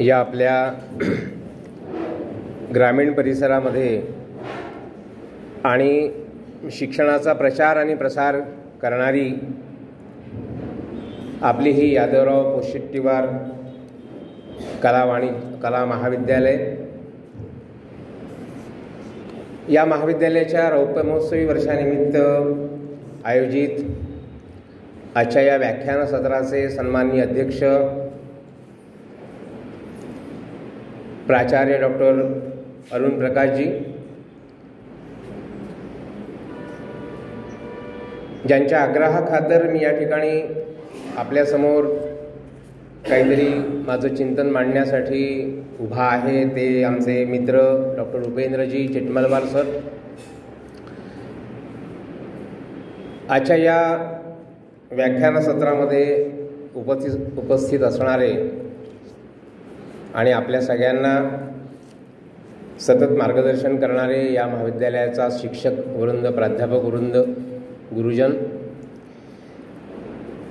या आपल्या ग्रामीण परिसरामध्ये आणि शिक्षणाचा प्रचार आणि प्रसार करणारी आपली ही यादवराव पोशिट्टीवार कला महाविद्यालय, या महाविद्यालयाच्या रौप्य महोत्सवी वर्षानिमित्त आयोजित आजच्या या व्याख्यान सत्राचे सन्माननीय अध्यक्ष प्राचार्य डॉक्टर अरुण प्रकाशजी, ज्यांच्या आग्रहाखातर मी या ठिकाणी आपल्यासमोर काहीतरी माझं चिंतन मांडण्यासाठी उभा आहे, ते आमचे मित्र डॉक्टर उपेंद्रजी चिटमलवार सर. आजच्या या व्याख्यान सत्रामध्ये उपस्थित असणारे आणि आपल्या सगळ्यांना सतत मार्गदर्शन करणारे या महाविद्यालयाचा शिक्षक वृंद, प्राध्यापक वृंद, गुरुजन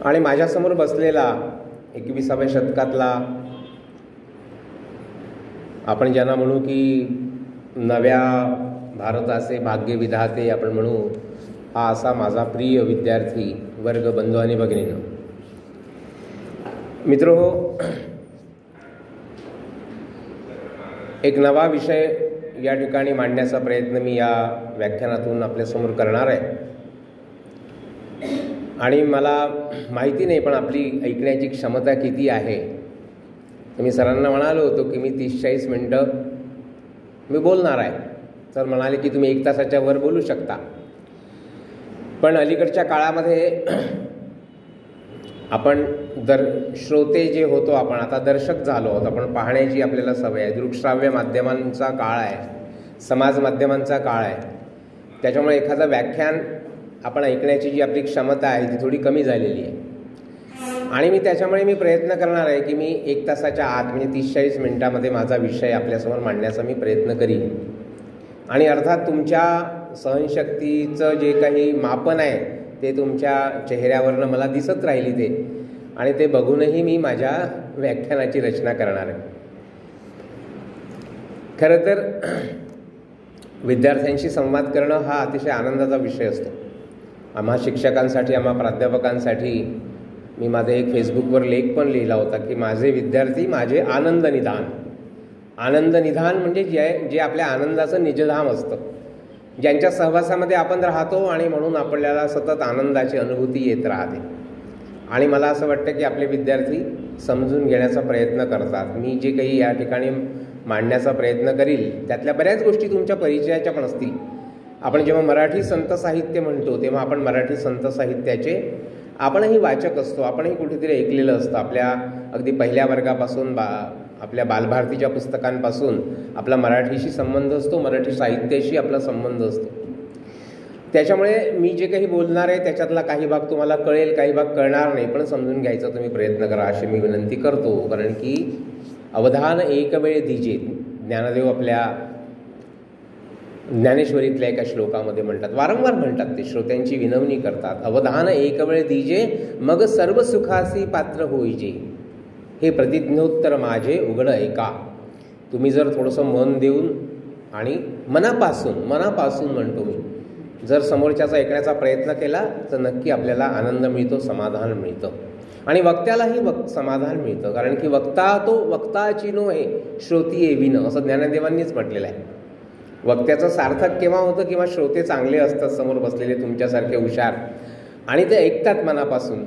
आणि माझ्यासमोर बसलेला 21व्या शतकातला आपण ज्यांना म्हणू की नव्या भारताचे भाग्यविधाते आपण म्हणू, हा असा माझा प्रिय विद्यार्थी वर्ग, बंधू आणि भगिनींनो. मित्रहो, एक नवा विषय या ठिकाणी मांडण्याचा प्रयत्न मी या व्याख्यानातून आपल्यासमोर करणार आहे. आणि मला माहिती नाही पण आपली ऐकण्याची क्षमता किती आहे. मी सरांना म्हणालो होतो की मी 30-40 मिनटं मी बोलणार आहे. सर म्हणाले की तुम्ही 1 तासाच्या वर बोलू शकता. पण अलीकडच्या काळामध्ये आपण श्रोते जे होतो, आपण आता दर्शक झालो आहोत. आपण पाहण्याची आपल्याला सवय आहे. दृकश्राव्य माध्यमांचा काळ आहे, समाज माध्यमांचा काळ आहे. त्याच्यामुळे एखादं व्याख्यान आपण ऐकण्याची जी आपली क्षमता आहे ती थोडी कमी झालेली आहे. आणि त्याच्यामुळे मी प्रयत्न करणार आहे की मी 1 तासाच्या आत म्हणजे 30-40 मिनटामध्ये माझा विषय आपल्यासमोर मांडण्याचा मी प्रयत्न करीन. आणि अर्थात तुमच्या सहनशक्तीचं जे काही मापन आहे ते तुमच्या चेहऱ्यावरनं मला दिसत राहिली ते, आणि ते बघूनही मी माझ्या व्याख्यानाची रचना करणार आहे. खरं तर विद्यार्थ्यांशी संवाद करणं हा अतिशय आनंदाचा विषय असतो. आम्हा शिक्षकांसाठी, आम्हा प्राध्यापकांसाठी मी माझा एक फेसबुकवर लेख पण लिहिला होता की माझे विद्यार्थी माझे आनंद निधान. आनंद निधान म्हणजे जे आपल्या आनंदाचं निजधाम असतं, ज्यांच्या सहवासामध्ये आपण राहतो आणि म्हणून आपल्याला सतत आनंदाची अनुभूती येत राहते. आणि मला असं वाटतं की आपले विद्यार्थी समजून घेण्याचा प्रयत्न करतात. मी जे काही या ठिकाणी मांडण्याचा प्रयत्न करील त्यातल्या बऱ्याच गोष्टी तुमच्या परिचयाच्या पण असतील. आपण जेव्हा मराठी संत साहित्य म्हणतो तेव्हा आपण मराठी संत साहित्याचे आपणही वाचक असतो. आपणही कुठेतरी ऐकलेलं असतं. आपल्या अगदी पहिल्या वर्गापासून आपल्या बालभारतीच्या पुस्तकांपासून आपला मराठीशी संबंध असतो, मराठी साहित्याशी आपला संबंध असतो. त्याच्यामुळे मी जे काही बोलणार आहे त्याच्यातला काही भाग तुम्हाला कळेल, काही भाग कळणार नाही, पण समजून घ्यायचा तुम्ही प्रयत्न करा अशी मी विनंती करतो. कारण की अवधान एक वेळ दिजे, ज्ञानदेव आपल्या ज्ञानेश्वरीतल्या एका श्लोकामध्ये म्हणतात, वारंवार म्हणतात ते, श्रोत्यांची विनवणी करतात. अवधान एक वेळ दिजे, मग सर्व सुखासी पात्र होईजे, हे प्रतिज्ञोत्तर माझे उघड ऐका. तुम्ही जर थोडंसं मन देऊन आणि मनापासून म्हणतो मी, जर समोरच्याचा ऐकण्याचा प्रयत्न केला तर नक्की आपल्याला आनंद मिळतो, समाधान मिळतं. आणि वक्त्यालाही समाधान मिळतं. कारण की वक्ता तो वक्ताची नो आहे, श्रोती एविन, असं ज्ञानदेवांनीच म्हटलेलं आहे. वक्त्याचं सार्थक केव्हा होतं, किंवा श्रोते चांगले असतात समोर बसलेले तुमच्यासारखे हुशार, आणि ते ऐकतात मनापासून.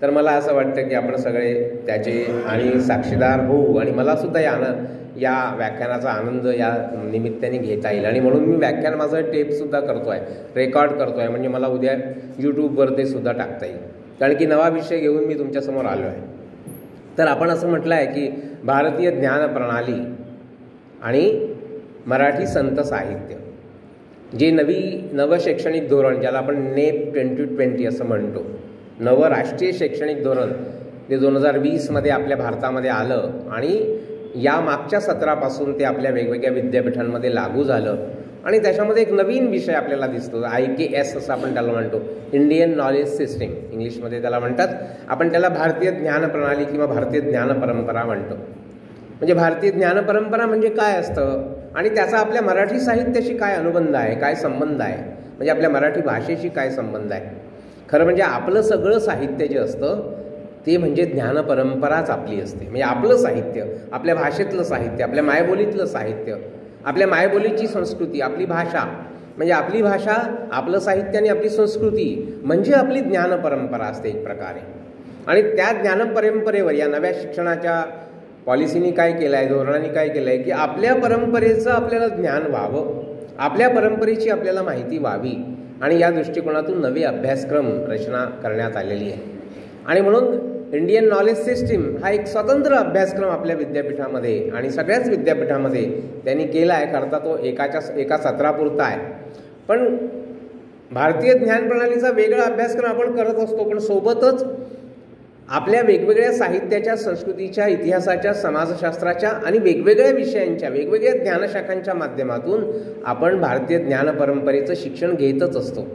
तर मला असं वाटतं की आपण सगळे त्याचे आणि साक्षीदार होऊ. आणि मलासुद्धा या व्याख्यानाचा आनंद या निमित्ताने घेता येईल. आणि म्हणून मी व्याख्यान माझं टेपसुद्धा करतो आहे, रेकॉर्ड करतो आहे, म्हणजे मला उद्या यूट्यूबवर ते सुद्धा टाकता येईल. कारण की नवा विषय घेऊन मी तुमच्यासमोर आलो आहे. तर आपण असं म्हटलं आहे की भारतीय ज्ञान प्रणाली आणि मराठी संत साहित्य, जे नवं शैक्षणिक धोरण, ज्याला आपण नेप 2020 असं म्हणतो, नवं राष्ट्रीय शैक्षणिक धोरण, ते 2020मध्ये आपल्या भारतामध्ये आलं आणि या मागच्या सत्रापासून ते आपल्या वेगवेगळ्या विद्यापीठांमध्ये लागू झालं आणि त्याच्यामध्ये एक नवीन विषय आपल्याला दिसतो, IKS असं आपण त्याला म्हणतो, इंडियन नॉलेज सिस्टीम इंग्लिशमध्ये त्याला म्हणतात. आपण त्याला भारतीय ज्ञान प्रणाली किंवा भारतीय ज्ञान परंपरा म्हणतो. म्हणजे भारतीय ज्ञान परंपरा म्हणजे काय असतं आणि त्याचा आपल्या मराठी साहित्याशी काय अनुबंध आहे, काय संबंध आहे, म्हणजे आपल्या मराठी भाषेशी काय संबंध आहे. खरं म्हणजे आपलं सगळं साहित्य जे असतं ते म्हणजे ज्ञानपरंपराच आपली असते. म्हणजे आपलं साहित्य, आपल्या भाषेतलं साहित्य, आपल्या मायबोलीतलं साहित्य, आपल्या मायबोलीची संस्कृती, आपली भाषा, म्हणजे आपली भाषा, आपलं साहित्य आणि आपली संस्कृती म्हणजे आपली ज्ञानपरंपरा असते एक प्रकारे. आणि त्या ज्ञानपरंपरेवर या नव्या शिक्षणाच्या पॉलिसीनी काय केलं आहे, धोरणाने काय केलं आहे की आपल्या परंपरेचं आपल्याला ज्ञान व्हावं, आपल्या परंपरेची आपल्याला माहिती व्हावी आणि या दृष्टिकोनातून नवे अभ्यासक्रम रचना करण्यात आलेली आहे. आणि म्हणून इंडियन नॉलेज सिस्टीम हा एक स्वतंत्र अभ्यासक्रम आपल्या विद्यापीठामध्ये आणि सगळ्याच विद्यापीठामध्ये त्यांनी केला आहे. करता तो एका सत्रापुरता आहे. पण भारतीय ज्ञान प्रणालीचा वेगळा अभ्यासक्रम आपण करत असतो, पण सोबतच आपल्या वेगवेगळ्या साहित्याच्या, संस्कृतीच्या, इतिहासाच्या, समाजशास्त्राच्या आणि वेगवेगळ्या विषयांच्या, वेगवेगळ्या ज्ञानशाखांच्या माध्यमातून आपण भारतीय ज्ञान परंपरेचं शिक्षण घेतच असतो,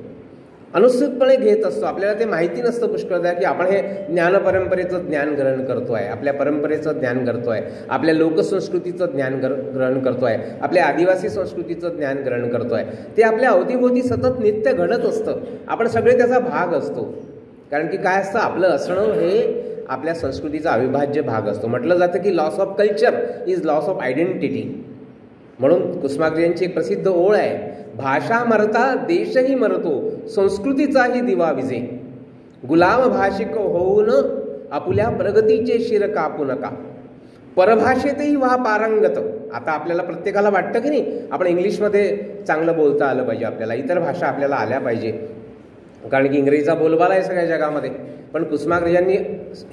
अनुसूतपणे घेत असतो. आपल्याला ते माहिती नसतं पुष्कळदा की आपण हे ज्ञानपरंपरेचं ज्ञान ग्रहण करतो आहे, आपल्या परंपरेचं ज्ञान करतो आहे, आपल्या लोकसंस्कृतीचं ज्ञान ग्रहण करतो आहे, आपल्या आदिवासी संस्कृतीचं ज्ञान ग्रहण करतो आहे. ते आपल्या अवतीभोवती सतत नित्य घडत असतं. आपण सगळे त्याचा भाग असतो. कारण की काय असतं, आपलं असणं हे आपल्या संस्कृतीचा अविभाज्य भाग असतो. म्हटलं जातं की loss of culture is loss of identity. म्हणून कुसुमाग्रजांची एक प्रसिद्ध ओळ आहे, भाषा मरता देशही मरतो, संस्कृतीचाही दिवा विजे, गुलाम भाषिक होऊन आपुल्या प्रगतीचे शिर कापू नका, परभाषेतही व्हा पारंगत. आता आपल्याला प्रत्येकाला वाटतं की नाही आपण इंग्लिशमध्ये चांगलं बोलता आलं पाहिजे, आपल्याला इतर भाषा आपल्याला आल्या पाहिजे, कारण की इंग्रजीचा बोलबाला आहे सगळ्या जगामध्ये. पण कुसुमाग्रजांनी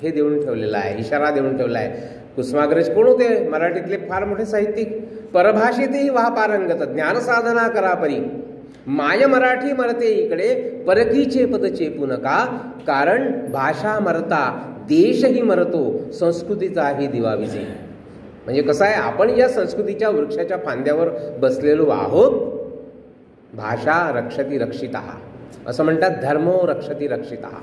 हे देऊन ठेवलेलं आहे, इशारा देऊन ठेवला आहे. कुसुमाग्रज कोण होते? मराठीतले फार मोठे साहित्यिक. परभाषेतही व्हा पारंगत, ज्ञानसाधना करा परी, माय मराठी मरते इकडे, परकीचे पद चेपू नका, कारण भाषा मरता देशही मरतो, संस्कृतीचाही दिवा विजे. म्हणजे कसं आहे, आपण या संस्कृतीच्या वृक्षाच्या फांद्यावर बसलेलो आहोत. भाषा रक्षती रक्षितः असं म्हणतात, धर्मो रक्षती रक्षितः.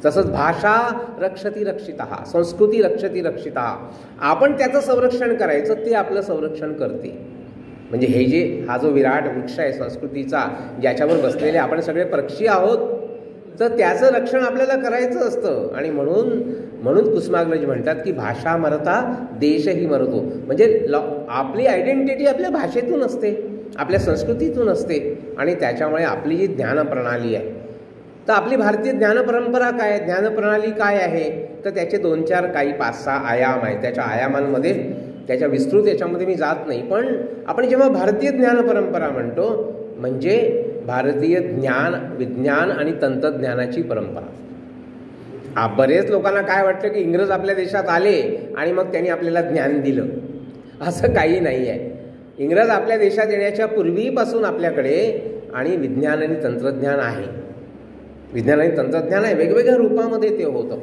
तसंच भाषा रक्षती रक्षितः, संस्कृती रक्षती रक्षितः. आपण त्याचं संरक्षण करायचं, ते आपलं संरक्षण करते. म्हणजे हे जे हा जो विराट वृक्ष आहे संस्कृतीचा, ज्याच्यावर बसलेले आपण सगळे पक्षी आहोत, तर त्याचं रक्षण आपल्याला करायचं असतं. आणि म्हणून कुसुमाग्रज म्हणतात की भाषा मरता देशही मरतो. म्हणजे आपली आयडेंटिटी आपल्या भाषेतून असते, आपल्या संस्कृतीतून असते. आणि त्याच्यामुळे आपली जी ज्ञानप्रणाली आहे, तर आपली भारतीय ज्ञानपरंपरा काय आहे, ज्ञानप्रणाली काय आहे, तर त्याचे 2-4 काही 5-6 आयाम आहेत. त्याच्या आयामांमध्ये, त्याच्या विस्तृत याच्यामध्ये मी जात नाही. पण आपण जेव्हा भारतीय ज्ञानपरंपरा म्हणतो, म्हणजे भारतीय ज्ञान, विज्ञान आणि तंत्रज्ञानाची परंपरा. बरेच लोकांना काय वाटतं की इंग्रज आपल्या देशात आले आणि मग त्यांनी आपल्याला ज्ञान दिलं. असं काही नाही आहे. इंग्रज आपल्या देशात येण्याच्या पूर्वीपासून आपल्याकडे आणि विज्ञान आणि तंत्रज्ञान आहे. विज्ञान आणि तंत्रज्ञान आहे, वेगवेगळ्या रूपामध्ये ते होतं.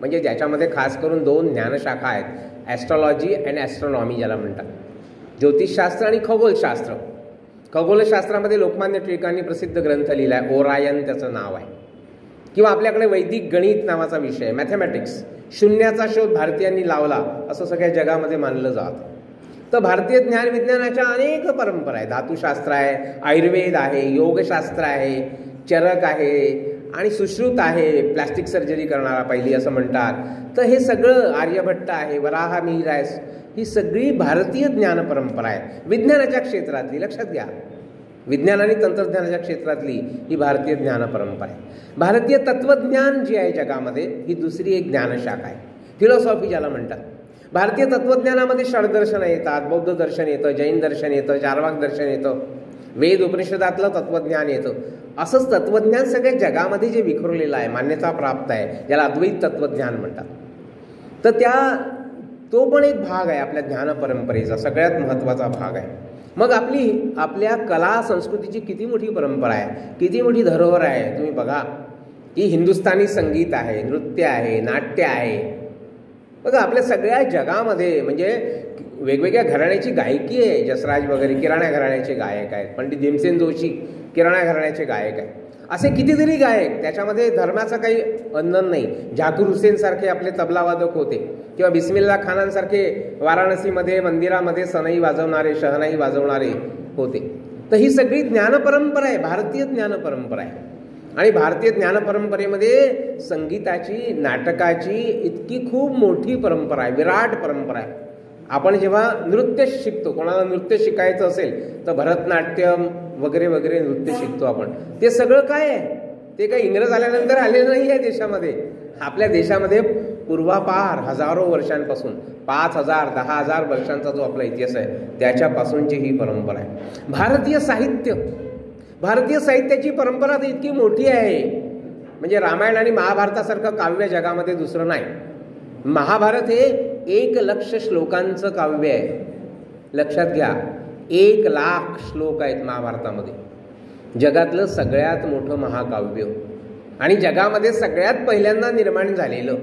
म्हणजे ज्याच्यामध्ये खास करून 2 ज्ञानशाखा आहेत, ॲस्ट्रॉलॉजी अँड ॲस्ट्रॉनॉमी ज्याला म्हणतात, ज्योतिषशास्त्र आणि खगोलशास्त्र. खगोलशास्त्रामध्ये लोकमान्य टिळकांनी प्रसिद्ध ग्रंथ लिहिला आहे, ओरायन त्याचं नाव आहे. किंवा आपल्याकडे वैदिक गणित नावाचा विषय आहे, मॅथमॅटिक्स. शून्याचा शोध भारतीयांनी लावला असं सगळ्या जगामध्ये मानलं जातं. तर भारतीय ज्ञान विज्ञानाच्या अनेक परंपरा आहे. धातुशास्त्र आहे, आयुर्वेद आहे, योगशास्त्र आहे, चरक आहे आणि सुश्रुत आहे, प्लास्टिक सर्जरी करणारा पहिली असं म्हणतात. तर हे सगळं, आर्यभट्ट आहे, वराह मिहिर आहे, ही सगळी भारतीय ज्ञान परंपरा आहे. विज्ञानाच्या क्षेत्रातली, लक्षात घ्या, विज्ञान आणि तंत्रज्ञानाच्या क्षेत्रातली ही भारतीय ज्ञान परंपरा आहे. भारतीय तत्त्वज्ञान जे आहे जगामध्ये, ही दुसरी एक ज्ञानशाखा आहे, फिलॉसॉफी ज्याला म्हणतात. भारतीय तत्त्वज्ञानामध्ये षड्दर्शनं येतात, बौद्ध दर्शन येतं, जैन दर्शन येतं, चार्वाक दर्शन येतं, वेद उपनिषदातलं तत्त्वज्ञान येतं. असंच तत्त्वज्ञान सगळ्या जगामध्ये जे विखुरलेलं आहे, मान्यता प्राप्त आहे, ज्याला अद्वैत तत्त्वज्ञान म्हणतात. तर तो पण एक भाग आहे आपल्या ज्ञानपरंपरेचा, सगळ्यात महत्त्वाचा भाग आहे. मग आपल्या कला संस्कृतीची किती मोठी परंपरा आहे, किती मोठी धरोहर आहे. तुम्ही बघा की हिंदुस्थानी संगीत आहे, नृत्य आहे, नाट्य आहे, बघा आपल्या सगळ्या जगामध्ये म्हणजे वेगवेगळ्या घराण्याची गायकी आहे. जसराज वगैरे किराणा घराण्याचे गायक आहेत. पंडित भीमसेन जोशी किराणा घराण्याचे गायक आहेत. असे कितीतरी गायक, त्याच्यामध्ये धर्माचं काही बंधन नाही. झाकीर हुसेन सारखे आपले तबलावादक होते, किंवा बिस्मिल्ला खानांसारखे वाराणसीमध्ये मंदिरामध्ये सनई वाजवणारे, शहनाई वाजवणारे होते. तर ही सगळी ज्ञानपरंपरा आहे, भारतीय ज्ञानपरंपरा आहे. आणि भारतीय ज्ञानपरंपरेमध्ये संगीताची, नाटकाची इतकी खूप मोठी परंपरा आहे, विराट परंपरा आहे. आपण जेव्हा नृत्य शिकतो, कोणाला नृत्य शिकायचं असेल तर भरतनाट्यम वगैरे वगैरे नृत्य शिकतो आपण. ते सगळं काय आहे, ते काही इंग्रज आल्यानंतर आलेलं नाही आहे देशामध्ये. आपल्या देशामध्ये पूर्वापार हजारो वर्षांपासून 5,000 10,000 वर्षांचा जो आपला इतिहास आहे त्याच्यापासूनची ही परंपरा आहे. भारतीय साहित्याची परंपरा तर इतकी मोठी आहे, म्हणजे रामायण आणि महाभारतासारखं काव्य जगामध्ये दुसरं नाही. महाभारत हे 1,00,000 श्लोकांचं काव्य आहे. लक्षात घ्या, 1,00,000 श्लोक आहेत महाभारतामध्ये. जगातलं सगळ्यात मोठं महाकाव्य आणि जगामध्ये सगळ्यात पहिल्यांदा निर्माण झालेलं.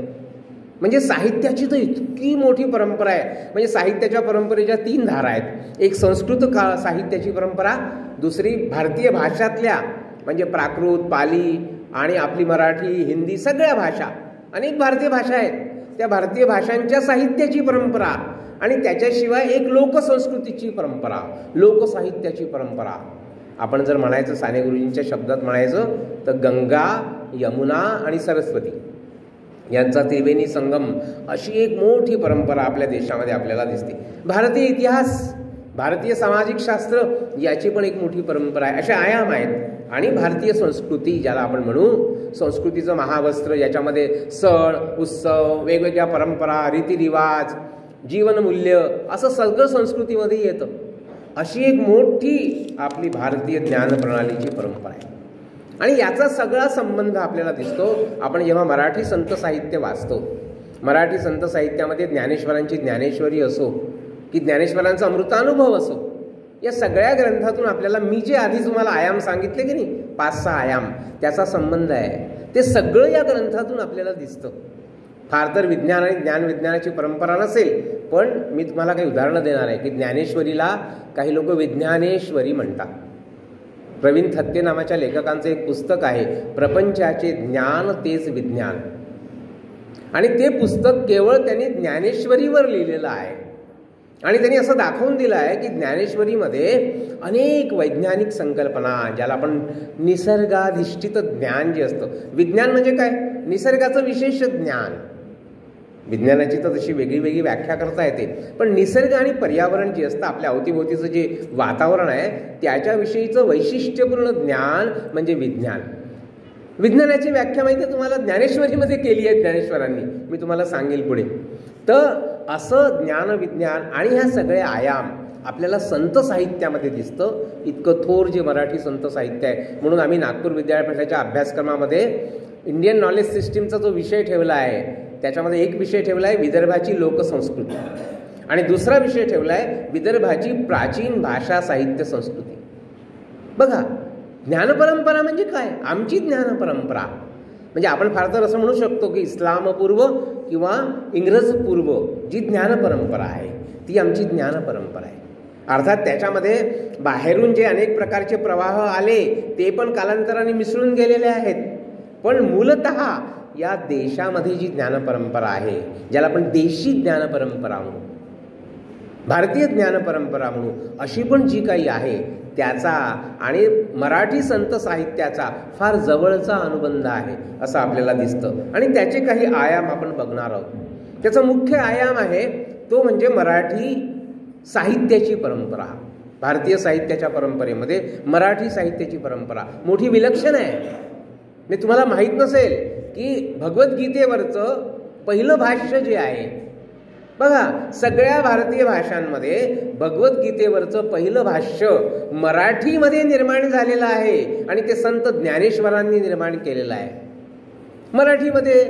म्हणजे साहित्याची तर इतकी मोठी परंपरा आहे. म्हणजे साहित्याच्या परंपरेच्या 3 धारा आहेत. एक संस्कृत साहित्याची परंपरा, दुसरी भारतीय भाषातल्या म्हणजे प्राकृत, पाली आणि आपली मराठी, हिंदी, सगळ्या भाषा, अनेक भारतीय भाषा आहेत, त्या भारतीय भाषांच्या साहित्याची परंपरा, आणि त्याच्याशिवाय एक लोकसंस्कृतीची परंपरा, लोकसाहित्याची परंपरा. आपण जर म्हणायचं साने गुरुजींच्या शब्दात म्हणायचं तर गंगा, यमुना आणि सरस्वती यांचा त्रिवेणी संगम अशी एक मोठी परंपरा आपल्या देशामध्ये आपल्याला दिसते. भारतीय इतिहास, भारतीय सामाजिक शास्त्र याची पण एक मोठी परंपरा आहे. असे आयाम आहेत. आणि भारतीय संस्कृती ज्याला आपण म्हणू, संस्कृतीचं महावस्त्र, याच्यामध्ये सण उत्सव, वेगवेगळ्या परंपरा, रीतिरिवाज, जीवनमूल्य असं सगळं संस्कृतीमध्ये येतं. अशी एक मोठी आपली भारतीय ज्ञानप्रणालीची परंपरा आहे. आणि याचा सगळा संबंध आपल्याला दिसतो आपण जेव्हा मराठी संत साहित्य वाचतो. मराठी संत साहित्यामध्ये ज्ञानेश्वरांची ज्ञानेश्वरी असो की ज्ञानेश्वरांचा अमृतानुभव असो, या सगळ्या ग्रंथातून आपल्याला मी जे आधी तुम्हाला आयाम सांगितले की नाही, 5-6 आयाम, त्याचा संबंध आहे. ते सगळं या ग्रंथातून आपल्याला दिसतं. फार तर विज्ञान आणि ज्ञानविज्ञानाची परंपरा नसेल, पण मी तुम्हाला काही उदाहरणं देणार आहे की ज्ञानेश्वरीला काही लोक विज्ञानेश्वरी म्हणतात. प्रवीण थत्ते नावाच्या लेखकांचं एक पुस्तक आहे, प्रपंचाचे ज्ञान तेच विज्ञान, आणि ते पुस्तक केवळ त्यांनी ज्ञानेश्वरीवर लिहिलेलं आहे. आणि त्यांनी असं दाखवून दिलं आहे की ज्ञानेश्वरीमध्ये अनेक वैज्ञानिक संकल्पना, ज्याला आपण निसर्गाधिष्ठित ज्ञान जे असतं, विज्ञान म्हणजे काय, निसर्गाचं विशेष ज्ञान. विज्ञानाची तर तशी वेगळी वेगळी व्याख्या करता येते, पण निसर्ग आणि पर्यावरण जे असतं, आपल्या अवतीभोवतीचं जे वातावरण आहे त्याच्याविषयीचं वैशिष्ट्यपूर्ण ज्ञान म्हणजे विज्ञान. विज्ञानाची व्याख्या माहिती आहे तुम्हाला, ज्ञानेश्वरीमध्ये केली आहे ज्ञानेश्वरांनी, मी तुम्हाला सांगेल पुढे. तर असं ज्ञानविज्ञान आणि ह्या सगळे आयाम आपल्याला संत साहित्यामध्ये दिसतं. इतकं थोर जे मराठी संत साहित्य आहे. म्हणून आम्ही नागपूर विद्यापीठाच्या अभ्यासक्रमामध्ये इंडियन नॉलेज सिस्टीमचा जो विषय ठेवला आहे, त्याच्यामध्ये एक विषय ठेवला आहे विदर्भाची लोकसंस्कृती, आणि दुसरा विषय ठेवला आहे विदर्भाची प्राचीन भाषा साहित्य संस्कृती. बघा, ज्ञानपरंपरा म्हणजे काय, आमची ज्ञानपरंपरा. म्हणजे आपण फार तर असं म्हणू शकतो की इस्लामपूर्व किंवा इंग्रजपूर्व जी ज्ञानपरंपरा आहे ती आमची ज्ञानपरंपरा आहे. अर्थात त्याच्यामध्ये बाहेरून जे अनेक प्रकारचे प्रवाह आले ते पण कालांतराने मिसळून गेलेले आहेत, पण मूलतः या देशामध्ये जी ज्ञानपरंपरा आहे, ज्याला आपण देशी ज्ञानपरंपरा म्हणू, भारतीय ज्ञानपरंपरा म्हणू, अशी पण जी काही आहे त्याचा आणि मराठी संत साहित्याचा फार जवळचा अनुबंध आहे असं आपल्याला दिसतं. आणि त्याचे काही आयाम आपण बघणार आहोत. त्याचा मुख्य आयाम आहे तो म्हणजे मराठी साहित्याची परंपरा. भारतीय साहित्याच्या परंपरेमध्ये मराठी साहित्याची परंपरा मोठी विलक्षण आहे. मी तुम्हाला माहीत नसेल की भगवद्गीतेवरचं पहिलं भाष्य जे आहे, बघा सगळ्या भारतीय भाषांमध्ये भगवद्गीतेवरचं पहिलं भाष्य मराठीमध्ये निर्माण झालेलं आहे आणि ते संत ज्ञानेश्वरांनी निर्माण केलेलं आहे. मराठीमध्ये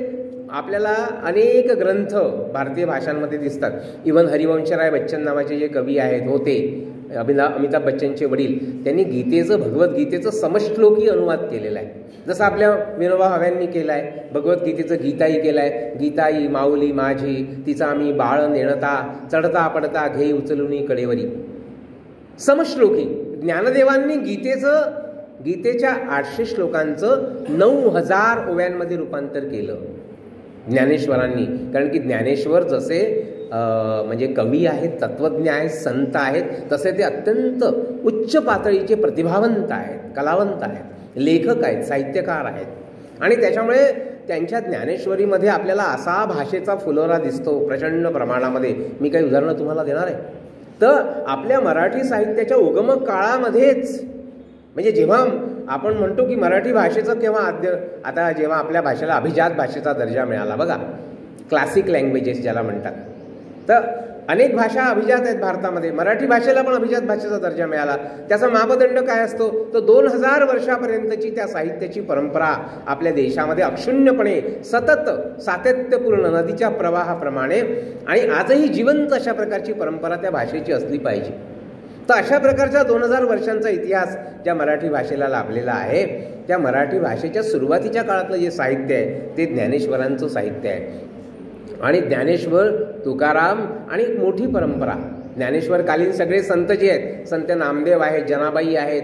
आपल्याला अनेक ग्रंथ भारतीय भाषांमध्ये दिसतात. इवन हरिवंशराय बच्चन नावाचे जे कवी आहेत होते, अमिताभ बच्चनचे वडील, त्यांनी गीतेचं, भगवद्गीतेचं समश्लोकी अनुवाद केलेला आहे. जसं आपल्या विनोबा भाव्यांनी केला आहे. भगवद्गीतेचं गीताई केलं आहे. गीताई माऊली माझी, तिचा आम्ही बाळ नेणता, चढता पडता घे उचलुनी कडेवरी. समश्लोकी ज्ञानदेवांनी गीतेच्या 800 श्लोकांचं 9000 ओव्यांमध्ये रूपांतर केलं ज्ञानेश्वरांनी. कारण की ज्ञानेश्वर जसे म्हणजे कवी आहेत, तत्वज्ञ आहेत, संत आहेत, तसे ते अत्यंत उच्च पातळीचे प्रतिभावंत आहेत, कलावंत आहेत, लेखक आहेत, साहित्यकार आहेत. आणि त्याच्यामुळे त्यांच्या ज्ञानेश्वरीमध्ये आपल्याला असा भाषेचा फुलोरा दिसतो प्रचंड प्रमाणामध्ये. मी काही उदाहरणं तुम्हाला देणार आहे. तर आपल्या मराठी साहित्याच्या उगम काळामध्येच, म्हणजे जेव्हा आपण म्हणतो की मराठी भाषेचं केव्हा आता जेव्हा आपल्या भाषेला अभिजात भाषेचा दर्जा मिळाला बघा, क्लासिक लँग्वेजेस ज्याला म्हणतात, तर अनेक भाषा अभिजात आहेत भारतामध्ये, मराठी भाषेला पण अभिजात भाषेचा दर्जा मिळाला. त्याचा मापदंड काय असतो? तर 2000 वर्षापर्यंतची त्या साहित्याची परंपरा आपल्या देशामध्ये अक्षुण्यपणे सतत सातत्यपूर्ण नदीच्या प्रवाहाप्रमाणे आणि आजही जिवंत अशा प्रकारची परंपरा त्या भाषेची असली पाहिजे. तर अशा प्रकारचा 2000 वर्षांचा इतिहास ज्या मराठी भाषेला लाभलेला आहे, त्या मराठी भाषेच्या सुरुवातीच्या काळातलं जे साहित्य आहे ते ज्ञानेश्वरांचं साहित्य आहे. आणि ज्ञानेश्वर, तुकाराम आणि एक मोठी परंपरा, ज्ञानेश्वरकालीन सगळे संत जे आहेत, संत नामदेव आहेत, जनाबाई आहेत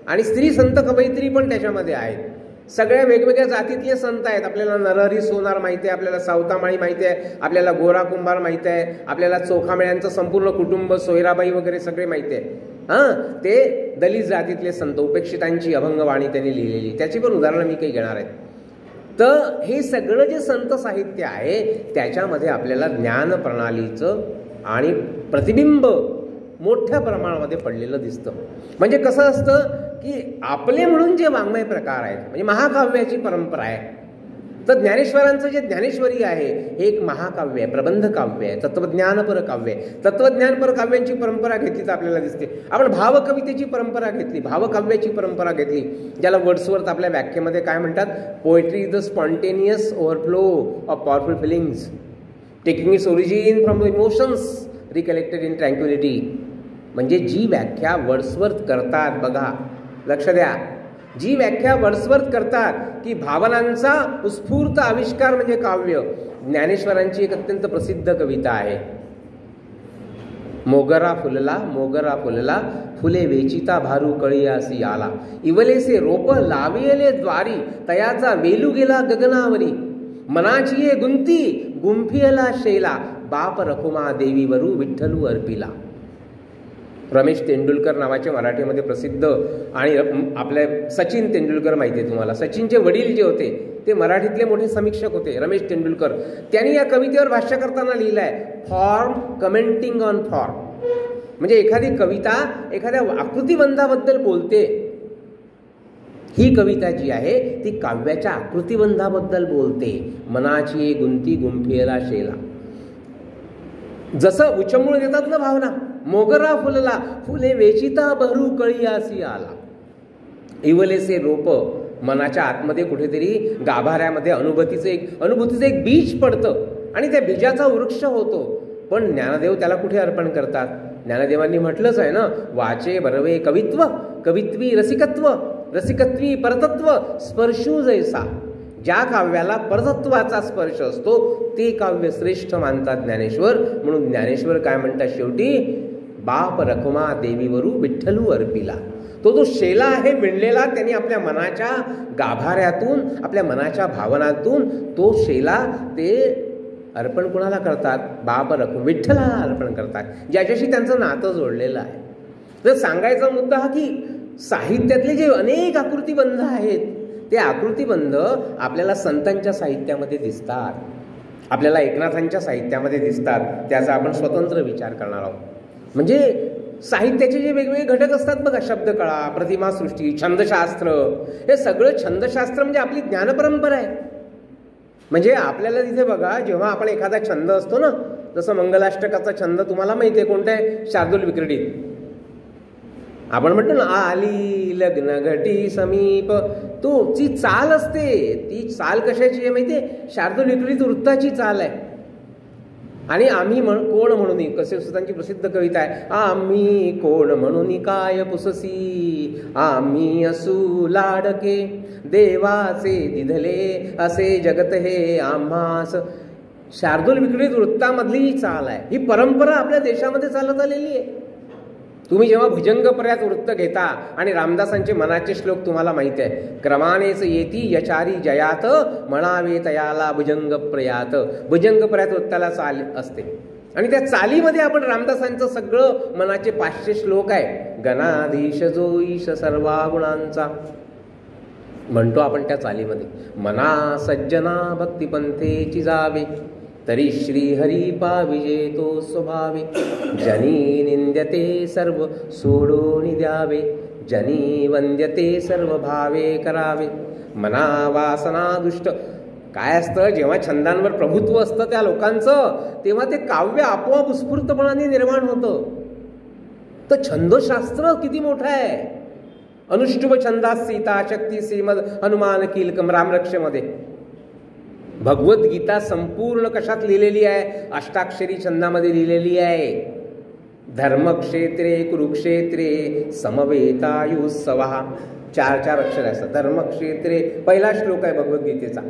आणि स्त्री संत कवयित्री पण त्याच्यामध्ये आहेत. सगळ्या वेगवेगळ्या जातीतले संत आहेत. आपल्याला नरहरी सोनार माहिती आहे, आपल्याला सावतामाळी माहिती आहे, आपल्याला गोरा कुंभार माहिती आहे, आपल्याला चोखामेळ्यांचं संपूर्ण कुटुंब, सोयराबाई वगैरे सगळे माहिती आहे. ते दलित जातीतले संत, उपेक्षितांची अभंगवाणी त्यांनी लिहिलेली, त्याची पण उदाहरणं मी काही घेणार आहेत. तर हे सगळं जे संत साहित्य आहे त्याच्यामध्ये आपल्याला ज्ञान प्रणालीचं आणि प्रतिबिंब मोठ्या प्रमाणामध्ये पडलेलं दिसतं. म्हणजे कसं असतं की आपले म्हणून जे वाङ्मय प्रकार आहेत, म्हणजे महाकाव्याची परंपरा आहे. तर ज्ञानेश्वरांचं जे ज्ञानेश्वरी आहे हे एक महाकाव्य आहे, प्रबंध काव्य आहे, तत्वज्ञानपर काव्य आहे. तत्वज्ञानपर काव्यांची परंपरा घेतली तर आपल्याला दिसते. आपण भावकवितेची परंपरा घेतली, भावकाव्याची परंपरा घेतली, ज्याला वर्ड्सवर्थ आपल्या व्याख्येमध्ये काय म्हणतात? Poetry is the spontaneous overflow of powerful feelings taking its origin from the emotions recollected in tranquillity. म्हणजे जी व्याख्या वर्ड्सवर्थ करतात, बघा लक्ष द्या, जी व्याख्या वर्ड्सवर्थ करतात की भावनांचा उत्स्फूर्त आविष्कार म्हणजे काव्य. ज्ञानेश्वरांची एक अत्यंत प्रसिद्ध कविता आहे, मोगरा फुलला फुले वेचिता भारू कळियासी आला, इवलेसे रोप लाविले द्वारी तयाचा वेलू गेला गगनावरी, मनाची ये गुंती गुंफियला शेला, बाप रखुमा देवीवरू विठ्ठलू अर्पिला. रमेश तेंडुलकर नावाचे मराठीमध्ये प्रसिद्ध आणि आपले सचिन तेंडुलकर माहिती आहे तुम्हाला. सचिनचे वडील जे होते ते मराठीतले मोठे समीक्षक होते, रमेश तेंडुलकर. त्यांनी या कवितेवर भाष्य करताना लिहिलं आहे, फॉर्म कमेंटिंग ऑन फॉर्म. म्हणजे एखादी कविता एखाद्या आकृतिबंधाबद्दल बोलते. ही कविता जी आहे ती काव्याच्या आकृतिबंधाबद्दल बोलते. मनाची गुंती गुंफियला शेला, जसं उचंबळ देतात ना भावना, मोगरा फुलला फुले वेचिता बहरू कळियासी आला, इवलेसे रोप, मनाच्या आतमध्ये कुठेतरी गाभाऱ्यामध्ये अनुभूतीचं एक बीज पडतं आणि त्या बीजाचा वृक्ष होतो. पण ज्ञानदेव त्याला कुठे अर्पण करतात? ज्ञानदेवांनी म्हटलंच आहे ना, वाचे बरवे कवित्व, कवित्वी रसिकत्व, रसिकत्वी परतत्व, स्पर्शू जैसा. ज्या काव्याला परतत्वाचा स्पर्श असतो ते काव्य श्रेष्ठ मानतात ज्ञानेश्वर. म्हणून ज्ञानेश्वर काय म्हणतात शेवटी, बाप रखुमा देवीवरू विठ्ठलू अर्पिला. तो जो शेला आहे विणलेला, त्यांनी आपल्या मनाच्या गाभाऱ्यातून, आपल्या मनाच्या भावनातून तो शेला ते अर्पण कोणाला करतात? बाप रखुमा, विठ्ठलाला अर्पण करतात, ज्याच्याशी त्यांचं नातं जोडलेलं आहे. तर सांगायचा मुद्दा हा की साहित्यातले जे अनेक आकृतिबंध आहेत ते आकृतिबंध आपल्याला संतांच्या साहित्यामध्ये दिसतात, आपल्याला एकनाथांच्या साहित्यामध्ये दिसतात. त्याचा आपण स्वतंत्र विचार करणार आहोत. म्हणजे साहित्याचे जे वेगवेगळे घटक असतात बघा, शब्दकळा, प्रतिमासृष्टी, छंदशास्त्र, हे सगळं छंदशास्त्र म्हणजे आपली ज्ञानपरंपरा आहे. म्हणजे आपल्याला तिथे बघा, जेव्हा आपण एखादा छंद असतो ना, जसं मंगलाष्टकाचा छंद तुम्हाला माहिती आहे कोणता आहे? शार्दूल विक्रीडित. आपण म्हणतो ना, आली लग्न घटी समीप, तो ची चाल असते. ती चाल कशाची आहे माहिती आहे? शार्दूल विक्रीडित वृत्ताची चाल आहे. आणि आम्ही कोण म्हणून, कसेसुतांची प्रसिद्ध कविता आहे, आम्ही कोण म्हणून काय पुससी, आम्ही असू लाडके देवाचे दिधले असे जगत हे आम्हास. शार्दूल विक्रीत वृत्तामधली ही चाल आहे. ही परंपरा आपल्या देशामध्ये चालत आलेली आहे. तुम्ही जेव्हा भुजंगपर्यात वृत्त घेता आणि रामदासांचे मनाचे श्लोक तुम्हाला माहिती आहे, क्रमानेच येती यचारी जयात म्हणावे तयाला भुजंग प्रयात. भुजंगपर्यात वृत्ताला चाल असते आणि त्या चालीमध्ये आपण रामदासांचं सगळं मनाचे 500 श्लोक आहे. गणाधीश जो ईश सर्वा गुणांचा म्हणतो आपण त्या चालीमध्ये. मना सज्जना भक्तिपंथेची जावे तरी श्रीहरी पाविजे तो स्वभावे. जनी निंद्यते सर्व सोडून द्यावे, जनी वंद्यते सर्व भावे करावे. मना वासना दुष्ट. काय असतं, जेव्हा छंदांवर प्रभुत्व असतं त्या लोकांचं, तेव्हा ते काव्य आपोआप उत्स्फूर्तपणाने निर्माण होतं. तर छंदशास्त्र किती मोठं आहे. अनुष्टुभ छंदास सीता शक्ती श्रीमद हनुमान कीलकम रामरक्षेमध्ये. भगवद्गीता संपूर्ण कशात लिहिलेली आहे, अष्टाक्षरी छंदामध्ये लिहिलेली आहे. धर्मक्षेत्रे कुरुक्षेत्रे समवेतायुत्सव. 4 अक्षर असतात. धर्मक्षेत्रे पहिला श्लोक आहे भगवद्गीतेचा.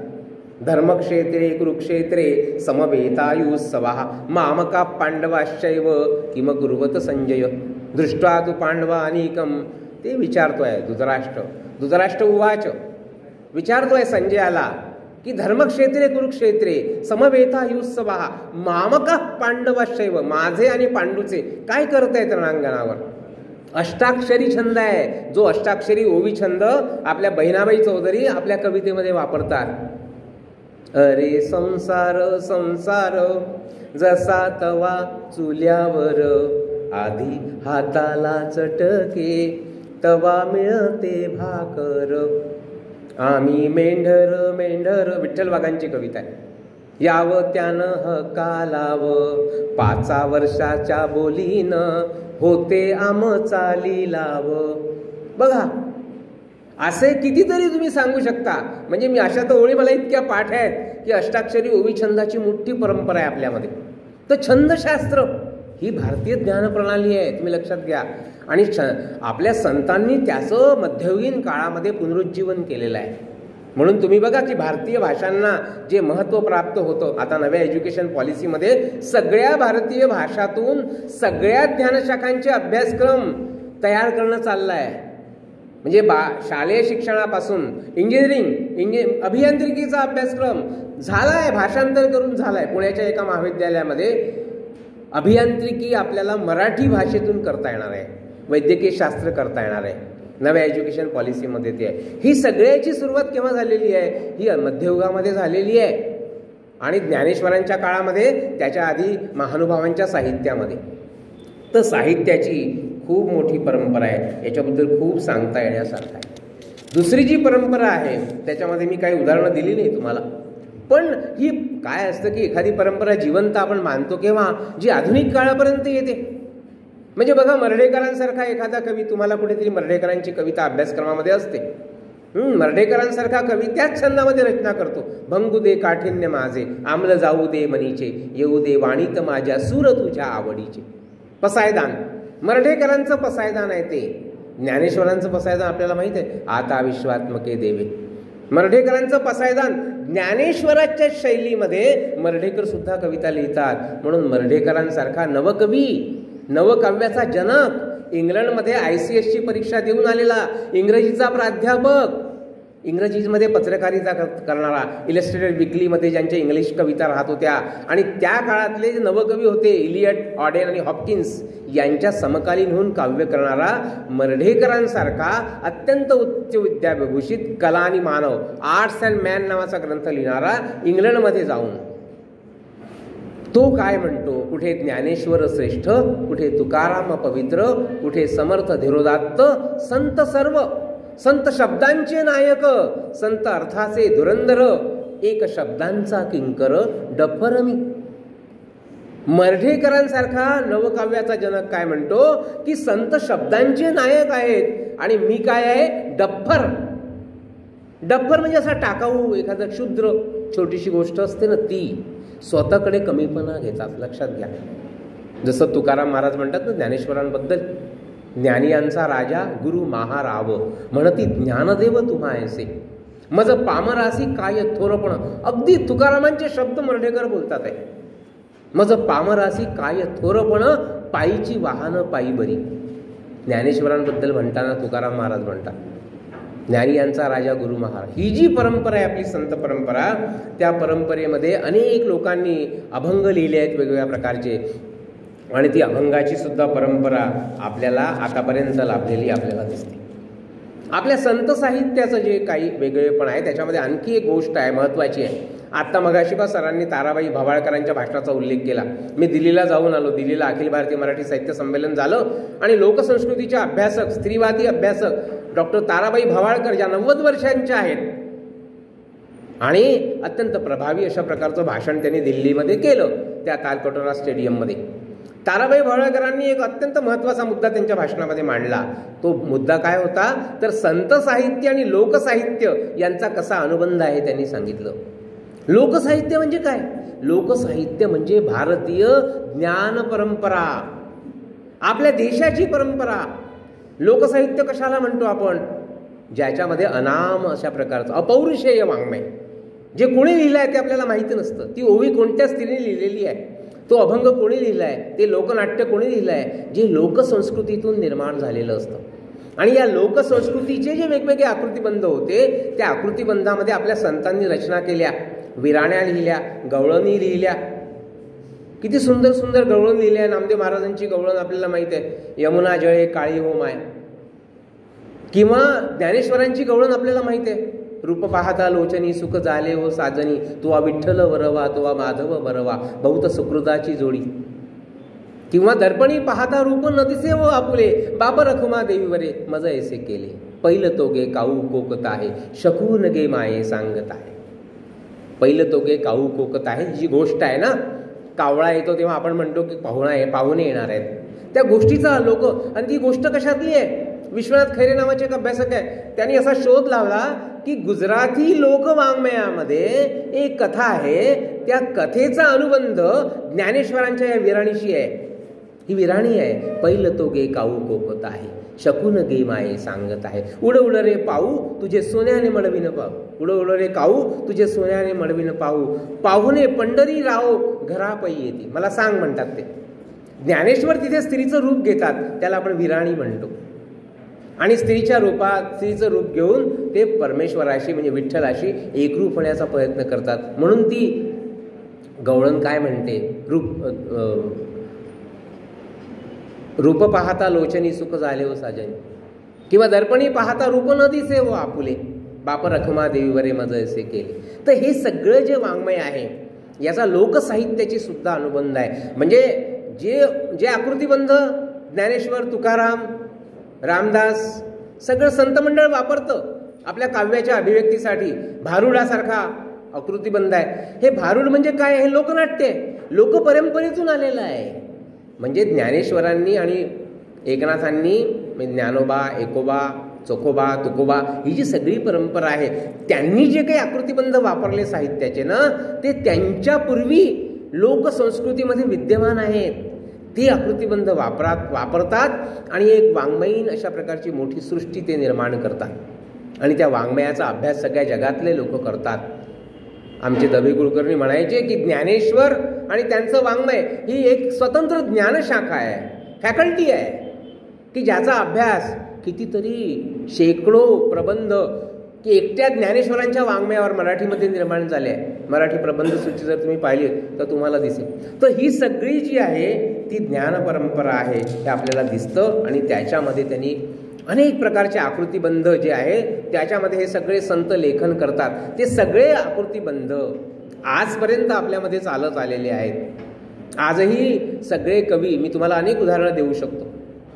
धर्मक्षेत्रे कुरुक्षेत्रे समवेतायुत्सव मामका पांडवाश्चैव किम कुर्वत संजय. दृष्ट्वा तु पांडवा अनेकम. ते विचारतोय धृतराष्ट्र उवाच. विचारतोय संजयाला की धर्मक्षेत्रे कुरुक्षेत्रे समवेतायुत्सव मामका पांडवाश्चैव. माझे आणि पांडूचे काय करतायत रणांगणावर. अष्टाक्षरी छंद आहे. जो अष्टाक्षरी ओवी छंद आपल्या बहिणाबाई चौधरी आपल्या कवितेमध्ये वापरतात. अरे संसार संसार जसा तवा चुल्यावर, आधी हाताला चटके तवा मिळते भाकर. आम्ही मेंढर मेंढर. विठ्ठल वाघांची कविता आहे. यावं त्यानं हकालाव 5 वर्षाच्या बोलीनं होते आम चाली लाव. बघा, असे कितीतरी तुम्ही सांगू शकता. म्हणजे मी अशा तर ओळी मला इतक्या पाठ आहेत की अष्टाक्षरी ओवी छंदाची मोठी परंपरा आहे आपल्यामध्ये. तर छंदशास्त्र ही भारतीय ज्ञानप्रणाली आहे, तुम्ही लक्षात घ्या. आणि आपल्या संतांनी त्याचं मध्ययुगीन काळामध्ये पुनरुज्जीवन केलेलं आहे. म्हणून तुम्ही बघा की भारतीय भाषांना जे महत्त्व प्राप्त होतं, आता नव्या एज्युकेशन पॉलिसीमध्ये सगळ्या भारतीय भाषातून सगळ्या ज्ञानशाखांचे अभ्यासक्रम तयार करणं चाललं आहे. म्हणजे शालेय शिक्षणापासून इंजिनिअरिंग अभियांत्रिकीचा अभ्यासक्रम झाला आहे, भाषांतर करून झाला आहे. पुण्याच्या एका महाविद्यालयामध्ये अभियांत्रिकी आपल्याला मराठी भाषेतून करता येणार आहे, वैद्यकीय शास्त्र करता येणार आहे. नव्या एज्युकेशन पॉलिसीमध्ये ते आहे. ही सगळ्याची सुरुवात केव्हा झालेली आहे, ही मध्ययुगामध्ये झालेली आहे. आणि ज्ञानेश्वरांच्या काळामध्ये, त्याच्या आधी महानुभावांच्या साहित्यामध्ये. तर साहित्याची खूप मोठी परंपरा आहे, याच्याबद्दल खूप सांगता येण्यासारखं आहे. दुसरी जी परंपरा आहे त्याच्यामध्ये मी काही उदाहरणं दिली नाही तुम्हाला, पण ही काय असतं की एखादी परंपरा जिवंत आपण मानतो केव्हा, जी आधुनिक काळापर्यंत येते. म्हणजे बघा, मर्ढेकरांसारखा एखादा कवी, तुम्हाला कुठेतरी मर्ढेकरांची कविता अभ्यासक्रमामध्ये असते. मर्ढेकरांसारखा कवी त्याच छंदामध्ये रचना करतो. भंगू दे काठिण्य माझे, आम्ल जाऊ दे मनीचे, येऊ दे वाणीत माझ्या सूर तुझ्या आवडीचे. पसायदान, मर्ढेकरांचं पसायदान आहे ते. ज्ञानेश्वरांचं पसायदान आपल्याला माहित आहे, आता विश्वात्मके देवे. मर्ढेकरांचं पसायदान ज्ञानेश्वराच्या शैलीमध्ये मर्ढेकर सुद्धा कविता लिहितात. म्हणून मर्ढेकरांसारखा नवकवी, नवकाव्याचा जनक, इंग्लंडमध्ये ICSची परीक्षा देऊन आलेला, इंग्रजीचा प्राध्यापक, इंग्रजीमध्ये पत्रकारिता करणारा, इलस्ट्रेटेड विकलीमध्ये ज्यांच्या इंग्लिश कविता राहत होत्या, आणि त्या काळातले जे नवकवी होते इलियट, ऑडेन आणि हॉपकिन्स यांच्या समकालीन होऊन काव्य करणारा मर्ढेकरांसारखा अत्यंत उच्च विद्याविभूषित कला आणि मानव, आर्ट्स अँड मॅन नावाचा ग्रंथ लिहिणारा इंग्लंडमध्ये जाऊन तो काय म्हणतो, कुठे ज्ञानेश्वर श्रेष्ठ, कुठे तुकाराम पवित्र, कुठे समर्थ धीरोदात्त, संत सर्व, संत शब्दांचे नायक, संत अर्थाचे धुरंधर, एक शब्दांचा किंकर डफर मी. मर्ढेकरांसारखा नवकाव्याचा जनक काय म्हणतो की संत शब्दांचे नायक आहेत आणि मी काय आहे, डफर. डफर म्हणजे असा टाकाऊ, एखादा क्षुद्र छोटीशी गोष्ट असते ना ती. स्वतःकडे कमीपणा घेतात. लक्षात घ्या. जसं तुकाराम महाराज म्हणतात ना ज्ञानेश्वरांबद्दल, ज्ञानियांचा राजा गुरु महाराव म्हणती ज्ञानदेव तुम्हा ऐसे, मज पामरासी काय थोरपण. अगदी तुकारामांचे शब्द मर्ढेकर बोलतात आहे. मज पामरासी काय थोरपण, पायीची वाहन पायी बरी. ज्ञानेश्वरांबद्दल म्हणताना तुकाराम महाराज म्हणतात ज्ञानियांचा राजा गुरु महाराज. ही जी परंपरा आहे आपली संत परंपरा, त्या परंपरेमध्ये अनेक लोकांनी अभंग लिहिले आहेत वेगवेगळ्या प्रकारचे, आणि ती अभंगाची सुद्धा परंपरा आपल्याला आतापर्यंत लाभलेली आपल्याला दिसते. आपल्या संत साहित्याचं जे काही वेगळेपण आहे त्याच्यामध्ये आणखी एक गोष्ट आहे, महत्त्वाची आहे. आत्ता मगाशी सरांनी ताराबाई भवाळकरांच्या भाषणाचा उल्लेख केला. मी दिल्लीला जाऊन आलो. दिल्लीला अखिल भारतीय मराठी साहित्य संमेलन झालं आणि लोकसंस्कृतीच्या अभ्यासक, स्त्रीवादी अभ्यासक डॉक्टर ताराबाई भवाळकर ज्या 90 वर्षांच्या आहेत आणि अत्यंत प्रभावी अशा प्रकारचं भाषण त्यांनी दिल्लीमध्ये केलं त्या तालकटोरा स्टेडियममध्ये. ताराबाई भवाळकरांनी एक अत्यंत महत्त्वाचा मुद्दा त्यांच्या भाषणामध्ये मांडला. तो मुद्दा काय होता तर संत साहित्य आणि लोकसाहित्य यांचा कसा अनुबंध आहे त्यांनी सांगितलं. लोकसाहित्य म्हणजे काय? लोकसाहित्य म्हणजे भारतीय ज्ञान परंपरा, आपल्या देशाची परंपरा. लोकसाहित्य कशाला म्हणतो आपण? ज्याच्यामध्ये अनाम अशा प्रकारचं अपौरुषेय वाङ्मय, जे कोणी लिहिलं आहे ते आपल्याला माहिती नसतं. ती ओवी कोणत्या स्त्रीने लिहिलेली आहे, तो अभंग कोणी लिहिला आहे, ते लोकनाट्य कोणी लिहिलं आहे, जे लोकसंस्कृतीतून निर्माण झालेलं असतं. आणि या लोकसंस्कृतीचे जे वेगवेगळे आकृतिबंध होते त्या आकृतिबंधामध्ये आपल्या संतांनी रचना केल्या, विराण्या लिहिल्या, गवळणी लिहिल्या. किती सुंदर सुंदर गवळण लिहिल्या. नामदेव महाराजांची गवळण आपल्याला माहिती आहे, यमुना जळे काळी हो माय. किंवा ज्ञानेश्वरांची गवळण आपल्याला माहिती आहे, रूप पाहता लोचनी सुख झाले हो साजनी, तुवा विठ्ठल वरवा तुवा माधव बरवा, बहुत सुकृताची जोडी. किंवा दर्पणी पाहता रूप न दिसे हो आपुले, बाप रखुमा देवीवरे मज ऐसे केले, पहिलं तोगे काऊ कोकत आहे, शकून गे माये सांगत आहे. पहिलं तोगे काऊ कोकत आहे, जी गोष्ट आहे ना, कावळा येतो तेव्हा आपण म्हणतो की पाहुणे येणार आहेत, त्या गोष्टीचा लोक. आणि ती गोष्ट कशातली आहे? विश्वनाथ खैरे नावाचे एक अभ्यासक आहे, त्यांनी असा शोध लावला की गुजराती लोकवाङ्मयामध्ये एक कथा आहे, त्या कथेचा अनुबंध ज्ञानेश्वरांच्या या विराणीशी आहे. ही विराणी आहे, पहिलं तो गे काऊ कोकत आहे, शकून गे माये सांगत आहे, उड उड रे पाऊ तुझे सोन्याने मळविन पाहू, उड उड रे काऊ तुझे सोन्याने मळविन पाहू, पाहुणे पंढरी राहो घरापै येते. मला सांग म्हणतात ते. ज्ञानेश्वर तिथे स्त्रीचं रूप घेतात, त्याला आपण विराणी म्हणतो. आणि स्त्रीचं रूप घेऊन ते परमेश्वराशी म्हणजे विठ्ठलाशी एकरूप होण्याचा प्रयत्न करतात. म्हणून ती गवळण काय म्हणते, रूप पाहता लोचनी सुख झाले हो साजनी, किंवा दर्पणी पाहता रूप न दिसे हो आपुले, बाप रखमा देवीवरे मज असे केले. तर हे सगळं जे वाङ्मय आहे याचा लोकसाहित्याची सुद्धा अनुबंध आहे. म्हणजे जे आकृतिबंध ज्ञानेश्वर, तुकाराम, रामदास सगळं संत मंडळ वापरतं आपल्या काव्याच्या अभिव्यक्तीसाठी. भारुडासारखा आकृतिबंध आहे. हे भारुड म्हणजे काय? हे लोकनाट्य आहे, लोकपरंपरेतून आलेलं आहे. म्हणजे ज्ञानेश्वरांनी आणि एकनाथांनी ज्ञानोबा, एकोबा, चोखोबा, तुकोबा ही जी सगळी परंपरा आहे, त्यांनी जे काही आकृतिबंध वापरले साहित्याचे ना, ते त्यांच्यापूर्वी लोकसंस्कृतीमध्ये विद्यमान आहेत. ती आकृतिबंध वापरतात आणि एक वाङ्मयीन अशा प्रकारची मोठी सृष्टी ते निर्माण करतात. आणि त्या वाङ्मयाचा अभ्यास सगळ्या जगातले लोक करतात. आमचे दवे कुलकर्णी म्हणायचे की ज्ञानेश्वर आणि त्यांचं वाङ्मय ही एक स्वतंत्र ज्ञानशाखा आहे, फॅकल्टी आहे, की ज्याचा अभ्यास कितीतरी शेकडो प्रबंध की एकट्या ज्ञानेश्वरांच्या वाङ्मयावर मराठीमध्ये निर्माण झाले आहे. मराठी प्रबंध सूची जर तुम्ही पाहिली तर तुम्हाला दिसेल. तर ही सगळी जी आहे ती ज्ञान परंपरा आहे हे आपल्याला दिसतं. आणि त्याच्यामध्ये त्यांनी अनेक प्रकारचे आकृतिबंध जे आहे त्याच्यामध्ये हे सगळे संत लेखन करतात. ते सगळे आकृतिबंध आजपर्यंत आपल्यामध्ये चालत आलेले आहेत. आजही सगळे कवी, मी तुम्हाला अनेक उदाहरणं देऊ शकतो.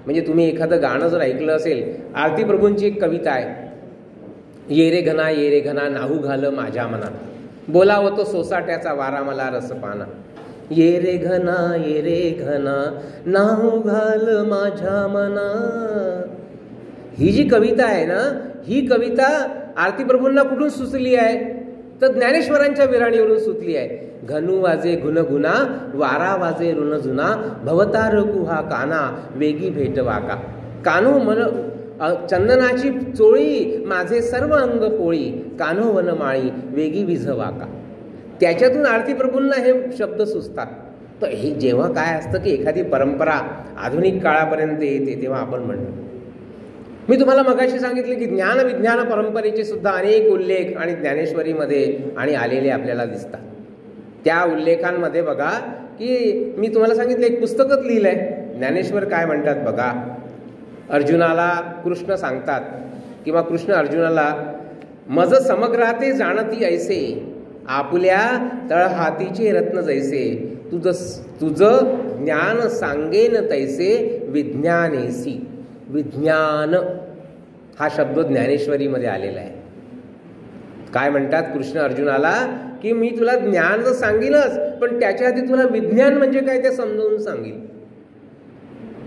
म्हणजे तुम्ही एखादं गाणं जर ऐकलं असेल, आरती प्रभूंची एक कविता आहे, ये रे घना नाहू घाल माझ्या मना, बोलावं तो सोसाट्याचा वारा मला रसपाना, ये रे घना नाहू घाल माझ्या मना. ही जी कविता आहे ना, ही कविता आरती प्रभूंना कुठून सुचली आहे तर ज्ञानेश्वरांच्या विराणीवरून सुचली आहे. घनु वाजे गुणगुणा, वारा वाजे ऋण जुना, भवतार कुहा काना, वेगी भेटवा का. कान्हो मन चंदनाची चोळी, माझे सर्व अंग पोळी, कान्हो वनमाळी, वेगी विझवा का. त्याच्यातून आरती प्रभूंना हे शब्द सुचतात. तर हे जेव्हा काय असतं की एखादी परंपरा आधुनिक काळापर्यंत येते तेव्हा आपण म्हणतो. मी तुम्हाला मगाशी सांगितले की ज्ञान विज्ञान परंपरेचे सुद्धा अनेक उल्लेख आणि ज्ञानेश्वरीमध्ये आणि आलेले आपल्याला दिसतात. त्या उल्लेखांमध्ये बघा की मी तुम्हाला सांगितलं एक पुस्तकच लिहिलं आहे. ज्ञानेश्वर काय म्हणतात बघा. अर्जुनाला कृष्ण सांगतात किंवा कृष्ण अर्जुनाला, मज समग्राते जाणती ऐसे, आपुल्या तळहातीचे रत्न जैसे, तुझं ज्ञान सांगेन तैसे, विज्ञानेसी. विज्ञान हा शब्द ज्ञानेश्वरीमध्ये आलेला आहे. काय म्हणतात कृष्ण अर्जुनाला की मी तुला ज्ञान तर सांगेनच, पण त्याच्या आधी तुला विज्ञान म्हणजे काय ते समजावून सांगेन.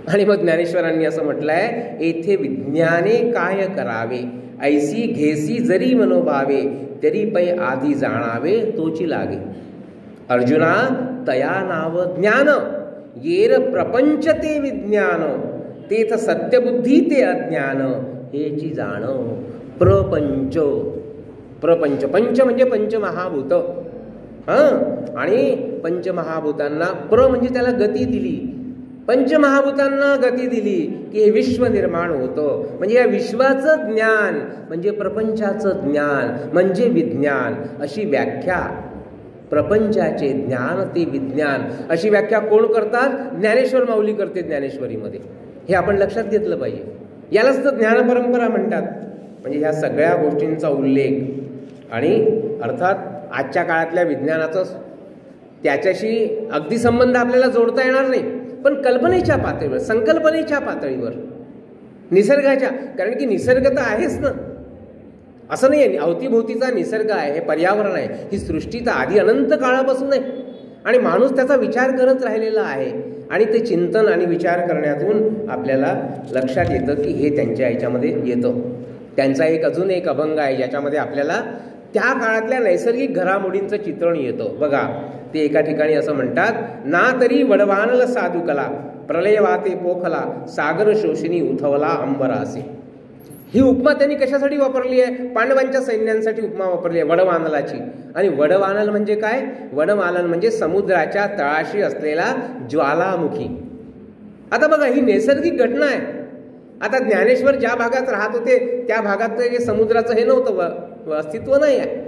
आणि मग ज्ञानेश्वरांनी असं म्हटलंय, येथे विज्ञाने काय करावे, ऐसी घेसी जरी मनोभावे, तरी पै आधी जाणावे तोची लागे. अर्जुना तया नाव ज्ञान, येर प्रपंच ते विज्ञान, तेथ सत्यबुद्धी ते अज्ञान, हेची जाण. प्रपंच, प्रपंच, पंच म्हणजे पंचमहाभूत. आणि पंचमहाभूतांना प्र म्हणजे त्याला गती दिली, पंचमहाभूतांना गती दिली की हे विश्व निर्माण होतं. म्हणजे या विश्वाचं ज्ञान म्हणजे प्रपंचाचं ज्ञान म्हणजे विज्ञान. अशी व्याख्या, प्रपंचाचे ज्ञान ते विज्ञान, अशी व्याख्या कोण करतात? ज्ञानेश्वर माऊली करते ज्ञानेश्वरीमध्ये. हे आपण लक्षात घेतलं पाहिजे. यालाच तर ज्ञानपरंपरा म्हणतात. म्हणजे ह्या सगळ्या गोष्टींचा उल्लेख आणि अर्थात आजच्या काळातल्या विज्ञानाचं त्याच्याशी अगदी संबंध आपल्याला जोडता येणार नाही, पण कल्पनेच्या पातळीवर, संकल्पनेच्या पातळीवर, निसर्गाच्या, कारण की निसर्ग तर आहेच ना. असं नाही आहे अवतीभोवतीचा निसर्ग आहे, हे पर्यावरण आहे, ही सृष्टी तर आधी अनंत काळापासून आहे आणि माणूस त्याचा विचार करत राहिलेला आहे. आणि ते चिंतन आणि विचार करण्यातून आपल्याला लक्षात येतं की हे त्यांच्या ह्याच्यामध्ये येतं. त्यांचा अजून एक अभंग आहे ज्याच्यामध्ये आपल्याला त्या काळातल्या नैसर्गिक घडामोडींचं चित्रण येतं. बघा, ते एका ठिकाणी असं म्हणतात, ना तरी वडवानल साधुकला, प्रलय वाते पोखला, सागर शोषिणी उथवला अंबरासी. ही उपमा त्यांनी कशासाठी वापरली आहे? पांडवांच्या सैन्यांसाठी उपमा वापरली आहे वडवानलाची. आणि वडवानल म्हणजे काय? वडवानल म्हणजे समुद्राच्या तळाशी असलेला ज्वालामुखी. आता बघा, ही नैसर्गिक घटना आहे. आता ज्ञानेश्वर ज्या भागात राहत होते त्या भागात जे समुद्राचं हे नव्हतं, अस्तित्व नाही आहे,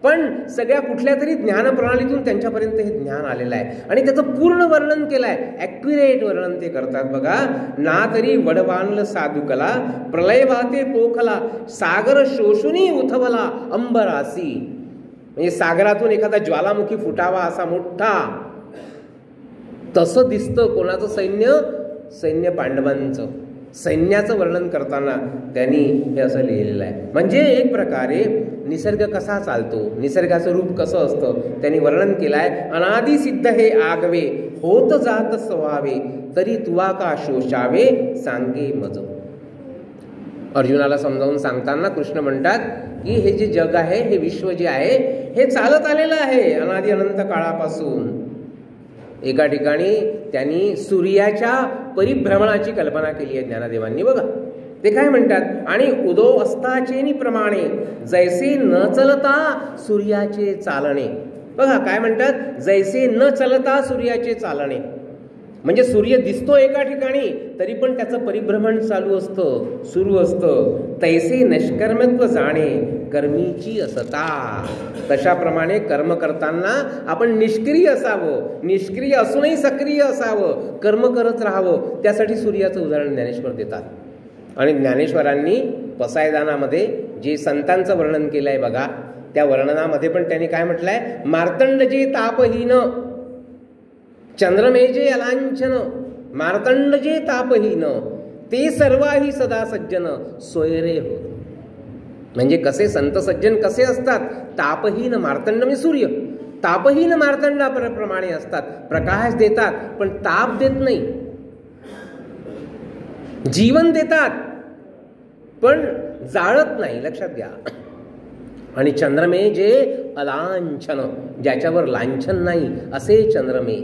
पण सगळ्या कुठल्या तरी ज्ञानप्रणालीतून त्यांच्यापर्यंत हे ज्ञान आलेलं आहे आणि त्याचं पूर्ण वर्णन केलं आहे. ॲक्युरेट वर्णन ते करतात. बघा, ना तरी वडवानल साधुकला, प्रलय वाते पोखला, सागर शोषुनी उथवला अंबरासी. म्हणजे सागरातून एखादा ज्वालामुखी फुटावा असा मोठा, तसं दिसतं कोणाचं सैन्य? सैन्य पांडवांचं. सैन्याचं वर्णन करताना त्यांनी हे असं लिहिलेलं आहे. म्हणजे एक प्रकारे निसर्ग कसा चालतो, निसर्गाचं रूप कसं असतं त्यांनी वर्णन केलं आहे. अनादि सिद्ध हे आगवे, होत जात स्वभावे, तरी तुवा का शोषावे, सांगे मज. अर्जुनाला समजावून सांगताना कृष्ण म्हणतात की हे जे जग आहे, हे विश्व जे आहे, हे चालत आलेलं आहे अनादि अनंत काळापासून. एका ठिकाणी त्यांनी सूर्याच्या परिभ्रमणाची कल्पना केली आहे ज्ञानदेवांनी. बघा, ते काय म्हणतात, आणि उदो अस्ताचेनी प्रमाणे, जैसे न चलता सूर्याचे चालणे. बघा काय म्हणतात, जैसे न चलता सूर्याचे चालणे. म्हणजे सूर्य दिसतो एका ठिकाणी तरी पण त्याचं परिभ्रमण चालू असतं, सुरू असतं. तैसे निष्कर्मत्व जाणे, कर्मीची असता. तशाप्रमाणे कर्म करताना आपण निष्क्रिय असावं, निष्क्रिय असूनही सक्रिय असावं, कर्म करत राहावं. त्यासाठी सूर्याचं उदाहरण ज्ञानेश्वर देतात. आणि ज्ञानेश्वरांनी पसायदानामध्ये जे संतांचं वर्णन केलं आहे बघा, त्या वर्णनामध्ये पण त्यांनी काय म्हटलंय, मार्तंड जे तापहीन, चंद्रमेजे अलांछन, मार्तंड जे तापहीन, ते सर्वाही सदा सज्जन, सोयरे हो. म्हणजे कसे संत सज्जन कसे असतात? तापहीन मार्तंड म्हणजे सूर्य, तापहीन मार्तंडाप्रमाणे असतात. प्रकाश देतात पण ताप देत नाही, जीवन देतात पण जाळत नाही. लक्षात घ्या. आणि चंद्रमे जे अलांछन, ज्याच्यावर लांछन नाही असे चंद्रमे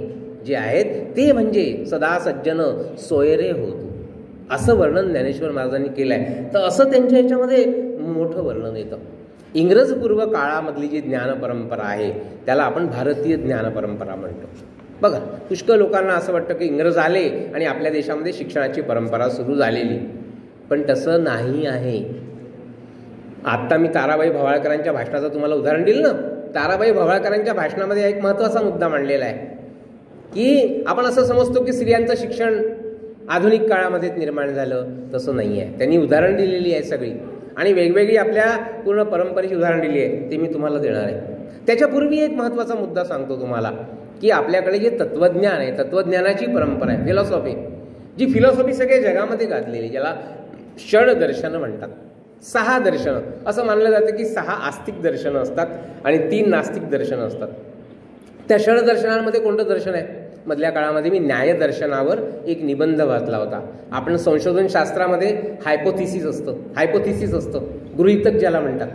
जे आहेत ते म्हणजे सदा सज्जन सोयरे होतो, असं वर्णन ज्ञानेश्वर महाराजांनी केलं आहे. तर असं त्यांच्या ह्याच्यामध्ये मोठं वर्णन येतं. इंग्रजपूर्व काळामधली जी ज्ञानपरंपरा आहे त्याला आपण भारतीय ज्ञानपरंपरा म्हणतो. बघा, पुष्कळ लोकांना असं वाटतं की इंग्रज आले आणि आपल्या देशामध्ये शिक्षणाची परंपरा सुरू झालेली, पण तसं नाही आहे. आत्ता मी ताराबाई भवाळकरांच्या भाषणाचं तुम्हाला उदाहरण दिलं ना. ताराबाई भवाळकरांच्या भाषणामध्ये एक महत्त्वाचा मुद्दा मांडलेला आहे की आपण असं समजतो की स्त्रियांचं शिक्षण आधुनिक काळामध्येच निर्माण झालं, तसं नाही आहे. त्यांनी उदाहरण दिलेली आहे सगळी, आणि वेगवेगळी आपल्या पूर्ण परंपरेची उदाहरण दिली आहे, ते मी तुम्हाला देणार आहे. त्याच्यापूर्वी एक महत्त्वाचा मुद्दा सांगतो तुम्हाला की आपल्याकडे जे तत्त्वज्ञान आहे, तत्त्वज्ञानाची परंपरा आहे, फिलॉसॉफी, जी फिलॉसॉफी सगळ्या जगामध्ये गाजलेली, ज्याला षड दर्शनं म्हणतात. 6 दर्शनं असं मानलं जातं की 6 आस्तिक दर्शनं असतात आणि 3 नास्तिक दर्शनं असतात. त्या षड दर्शनांमध्ये कोणतं दर्शन आहे? मधल्या काळामध्ये मी न्यायदर्शनावर एक निबंध वाचला होता. आपण संशोधन शास्त्रामध्ये हायपोथिसिस असतं, गृहीतक ज्याला म्हणतात.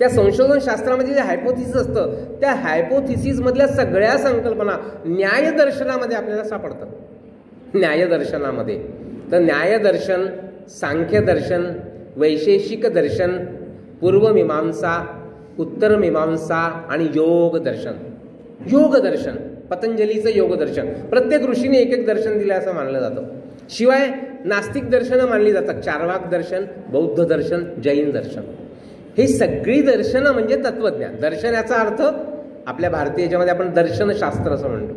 त्या संशोधन शास्त्रामध्ये जे हायपोथिसिस असतं, त्या हायपोथिसिसमधल्या सगळ्या संकल्पना न्यायदर्शनामध्ये आपल्याला सापडतात. न्यायदर्शनामध्ये तर न्यायदर्शन, सांख्यदर्शन, वैशेषिक दर्शन, पूर्वमीमांसा, उत्तरमीमांसा आणि योगदर्शन, पतंजलीचं योगदर्शन. प्रत्येक ऋषीने एक एक दर्शन दिलं असं मानलं जातं. शिवाय नास्तिक दर्शनं मानली जातात, चार्वाक दर्शन, बौद्ध दर्शन, जैन दर्शन. ही सगळी दर्शनं म्हणजे तत्त्वज्ञान. दर्शन याचा अर्थ आपल्या भारतीय याच्यामध्ये आपण दर्शनशास्त्र असं म्हणतो,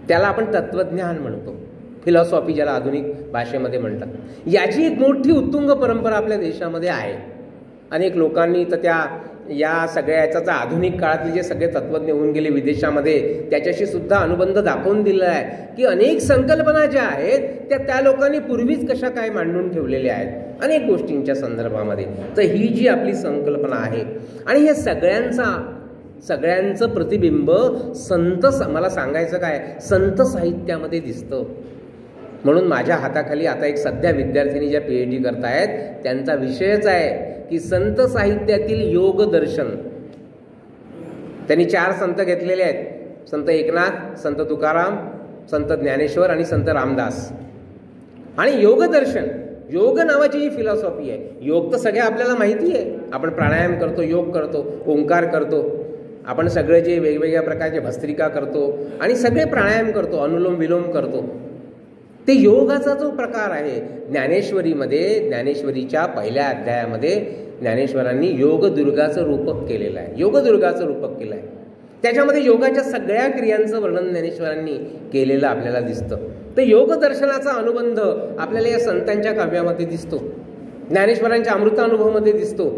त्याला आपण तत्त्वज्ञान म्हणतो, फिलॉसॉफी ज्याला आधुनिक भाषेमध्ये म्हणतात. याची एक मोठी उत्तुंग परंपरा आपल्या देशामध्ये आहे. अनेक लोकांनी तर या सगळ्या याचा आधुनिक काळातले जे सगळे तत्त्वज्ञ होऊन गेले विदेशामध्ये, त्याच्याशी सुद्धा अनुबंध दाखवून दिला आहे की अनेक संकल्पना ज्या आहेत त्या लोकांनी पूर्वीच कशा काय मांडून ठेवलेल्या आहेत अनेक गोष्टींच्या संदर्भामध्ये. तर ही जी आपली संकल्पना आहे आणि हे सगळ्यांचं प्रतिबिंब मला सांगायचं काय, संत साहित्यामध्ये दिसतं. म्हणून माझ्या हाताखाली आता एक सध्या विद्यार्थिनी ज्या PhD करतायत त्यांचा विषयच आहे की संत साहित्यातील योग दर्शन. त्यांनी 4 संत घेतलेले आहेत, संत एकनाथ, संत तुकाराम, संत ज्ञानेश्वर आणि संत रामदास. आणि योगदर्शन, योग नावाची जी फिलॉसॉफी आहे, योग तर सगळ्या आपल्याला माहिती आहे. आपण प्राणायाम करतो, योग करतो, ओंकार करतो, आपण सगळे जे वेगवेगळ्या प्रकारचे भस्त्रिका करतो आणि सगळे प्राणायाम करतो, अनुलोम विलोम करतो. ते योगाचा जो प्रकार आहे, ज्ञानेश्वरीच्या पहिल्या अध्यायामध्ये ज्ञानेश्वरांनी योगदुर्गाचं रूपक केलेलं आहे. त्याच्यामध्ये योगाच्या सगळ्या क्रियांचं वर्णन ज्ञानेश्वरांनी केलेलं आपल्याला दिसतं. तर योग दर्शनाचा अनुबंध आपल्याला या संतांच्या काव्यामध्ये दिसतो, ज्ञानेश्वरांच्या अमृतानुभवामध्ये दिसतो,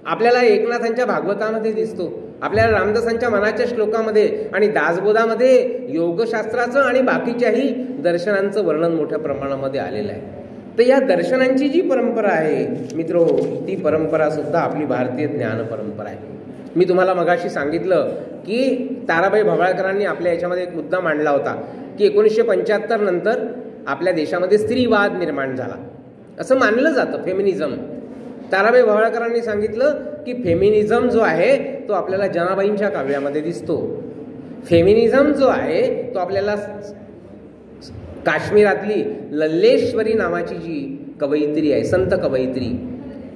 आपल्याला एकनाथांच्या भागवतामध्ये दिसतो, आपल्याला रामदासांच्या मनाच्या श्लोकामध्ये आणि दासबोधामध्ये योगशास्त्राचं आणि बाकीच्याही दर्शनांचं वर्णन मोठ्या प्रमाणामध्ये आलेलं आहे. तर या दर्शनांची जी परंपरा आहे मित्रहो, ती परंपरा सुद्धा आपली भारतीय ज्ञान परंपरा आहे. मी तुम्हाला मगाशी सांगितलं की ताराबाई भवाळकरांनी आपल्या याच्यामध्ये एक मुद्दा मांडला होता की 1975 नंतर आपल्या देशामध्ये स्त्रीवाद निर्माण झाला असं मानलं जातं, फेमिनिझम. ताराबाई भवाळकरांनी सांगितलं की फेमिनिझम जो आहे तो आपल्याला जनाबाईंच्या काव्यामध्ये दिसतो. फेमिनिझम जो आहे तो आपल्याला काश्मीरातली लल्लेश्वरी नावाची जी कवयित्री आहे, संत कवयित्री,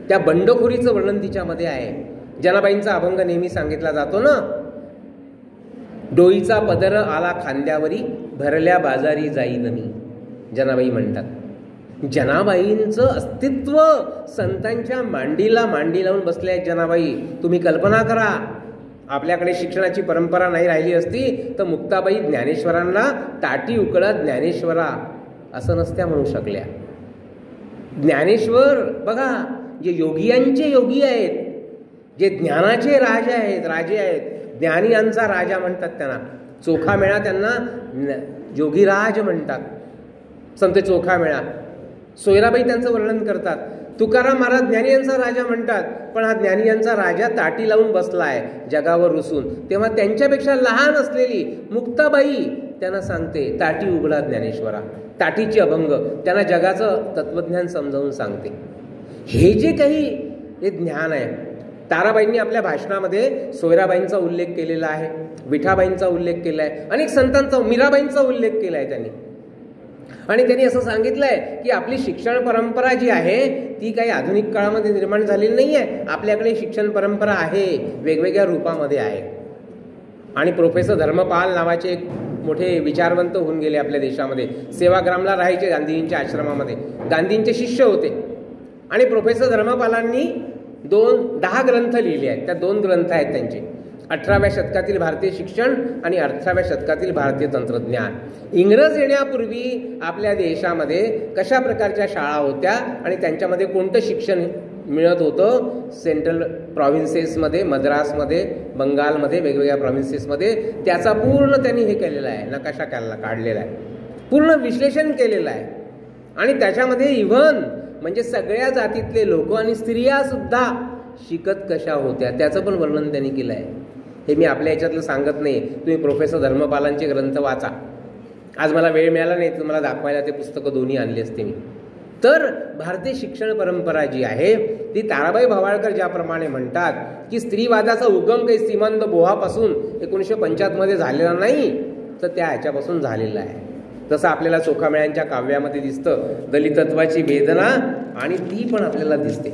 त्या बंडखोरीचं वर्णन तिच्यामध्ये आहे. जनाबाईंचा अभंग नेहमी सांगितला जातो ना, डोईचा पदर आला खांद्यावरी, भरल्या बाजारी जाईन मी. जनाबाई म्हणतात. जनाबाईंचं अस्तित्व संतांच्या मांडीला मांडी लावून बसले आहेत जनाबाई. तुम्ही कल्पना करा, आपल्याकडे शिक्षणाची परंपरा नाही राहिली असती तर मुक्ताबाई ज्ञानेश्वरांना ताटी उकळत ज्ञानेश्वरा असं नसत्या म्हणू शकल्या. ज्ञानेश्वर बघा, जे योगियांचे योगी आहेत, जे ज्ञानाचे राजे आहेत, ज्ञानी यांचा राजा म्हणतात त्यांना. चोखामेळा त्यांना योगीराज म्हणतात, संत चोखामेळा. सोयराबाई त्यांचं वर्णन करतात. तुकाराम महाराज ज्ञानियांचा राजा म्हणतात, पण हा ज्ञानियांचा राजा ताटी लावून बसलाय जगावर रुसून. तेव्हा त्यांच्यापेक्षा लहान असलेली मुक्ताबाई त्यांना सांगते ताटी उघडा ज्ञानेश्वरा, ताटीचे अभंग त्यांना जगाचं तत्वज्ञान समजावून सांगते. हे जे काही हे ज्ञान आहे ताराबाईंनी आपल्या भाषणामध्ये सोयराबाईंचा उल्लेख केलेला आहे, विठाबाईंचा उल्लेख केला आहे, अनेक संतांचा, मीराबाईंचा उल्लेख केला आहे त्यांनी. आणि त्यांनी असं सांगितलंय की आपली शिक्षण परंपरा जी आहे ती काही आधुनिक काळामध्ये निर्माण झालेली नाही आहे. आपल्याकडे शिक्षण परंपरा आहे, वेगवेगळ्या रूपामध्ये आहे. आणि प्रोफेसर धर्मपाल नावाचे एक मोठे विचारवंत होऊन गेले आपल्या देशामध्ये. सेवाग्रामला राहायचे गांधीजींच्या आश्रमामध्ये, गांधींचे शिष्य होते. आणि प्रोफेसर धर्मपालांनी 10 ग्रंथ लिहिले आहेत. त्या 2 ग्रंथ आहेत त्यांचे, 18व्या शतकातील भारतीय शिक्षण आणि 18व्या शतकातील भारतीय तंत्रज्ञान. इंग्रज येण्यापूर्वी आपल्या देशामध्ये कशा प्रकारच्या शाळा होत्या आणि त्यांच्यामध्ये कोणतं शिक्षण मिळत होतं, सेंट्रल प्रॉव्हिन्सेसमध्ये, मद्रासमध्ये, बंगालमध्ये, वेगवेगळ्या प्रॉव्हिन्सेसमध्ये, त्याचा पूर्ण त्यांनी हे केलेला आहे, नकाशा काढलेला आहे, पूर्ण विश्लेषण केलेलं आहे. आणि त्याच्यामध्ये इव्हन म्हणजे सगळ्या जातीतले लोक आणि स्त्रिया सुद्धा शिकत कशा होत्या त्याचं पण वर्णन त्यांनी केलं आहे. हे मी आपल्या याच्यातलं सांगत नाही, तुम्ही प्रोफेसर धर्मपालांचे ग्रंथ वाचा. आज मला वेळ मिळाला नाही तर मला दाखवायला ते पुस्तकं दोन्ही आणली असते मी. तर भारतीय शिक्षण परंपरा जी आहे ती ताराबाई भवाळकर ज्याप्रमाणे म्हणतात की स्त्रीवादाचा उगम काही श्रीमंत बोहापासून 1950 झालेला नाही, तर त्या ह्याच्यापासून झालेला आहे. जसं आपल्याला चोखामेळ्यांच्या काव्यामध्ये दिसतं दलितत्वाची वेदना, आणि ती पण आपल्याला दिसते.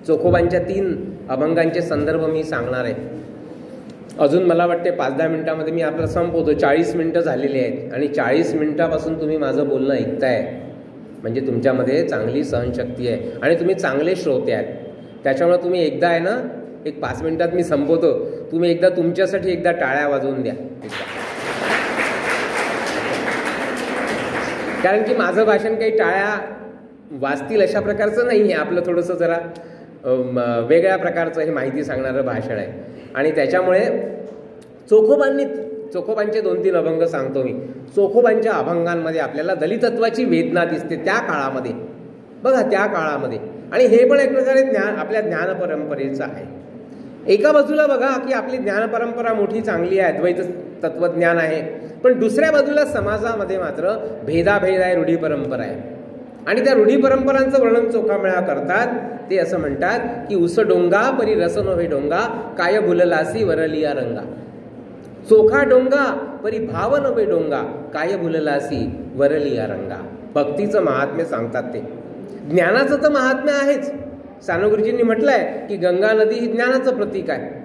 चोखोबांच्या 3 अभंगांचे संदर्भ मी सांगणार आहे. अजून मला वाटते 5-10 मिनिटामध्ये मी आपल्याला संपवतो. 40 मिनिटं झालेली आहेत आणि 40 मिनिटापासून तुम्ही माझं बोलणं ऐकताय म्हणजे तुमच्यामध्ये चांगली सहनशक्ती आहे आणि तुम्ही चांगले श्रोते आहेत. त्याच्यामुळे तुम्ही एकदा आहे ना, एक 5 मिनिटात मी संपवतो, तुम्ही एकदा तुमच्यासाठी एकदा टाळ्या वाजवून द्या. कारण की माझं भाषण काही टाळ्या वाजतील अशा प्रकारचं नाही आहे. आपलं थोडंसं जरा वेगळ्या प्रकारचं हे माहिती सांगणारं भाषण आहे. आणि त्याच्यामुळे चोखोबांचे 2-3 अभंग सांगतो मी. चोखोबांच्या अभंगांमध्ये आपल्याला दलितत्वाची वेदना दिसते त्या काळामध्ये, बघा त्या काळामध्ये. आणि हे पण एक प्रकारे आपल्या ज्ञान परंपरेचं आहे. एका बाजूला बघा की आपली ज्ञान परंपरा मोठी चांगली आहे, अद्वैत तत्वज्ञान आहे, पण दुसऱ्या बाजूला समाजामध्ये मात्र भेदाभेद आहे, रूढी परंपरा आहे. आणि त्या रूढी परंपरांचं वर्णन चोखामेळा करतात. ते असं म्हणतात की उस डोंगा परी रस नव्हे डोंगा, काय भुललासी वरलिया रंगा. चोखा डोंगा परी भाव नव्हे डोंगा, काय भुललासी वरलिया रंगा. भक्तीचं महात्म्य सांगतात ते. ज्ञानाचं तर महात्म्य आहेच. सानुगुरुजींनी म्हटलंय की गंगा नदी ही ज्ञानाचं प्रतीक आहे,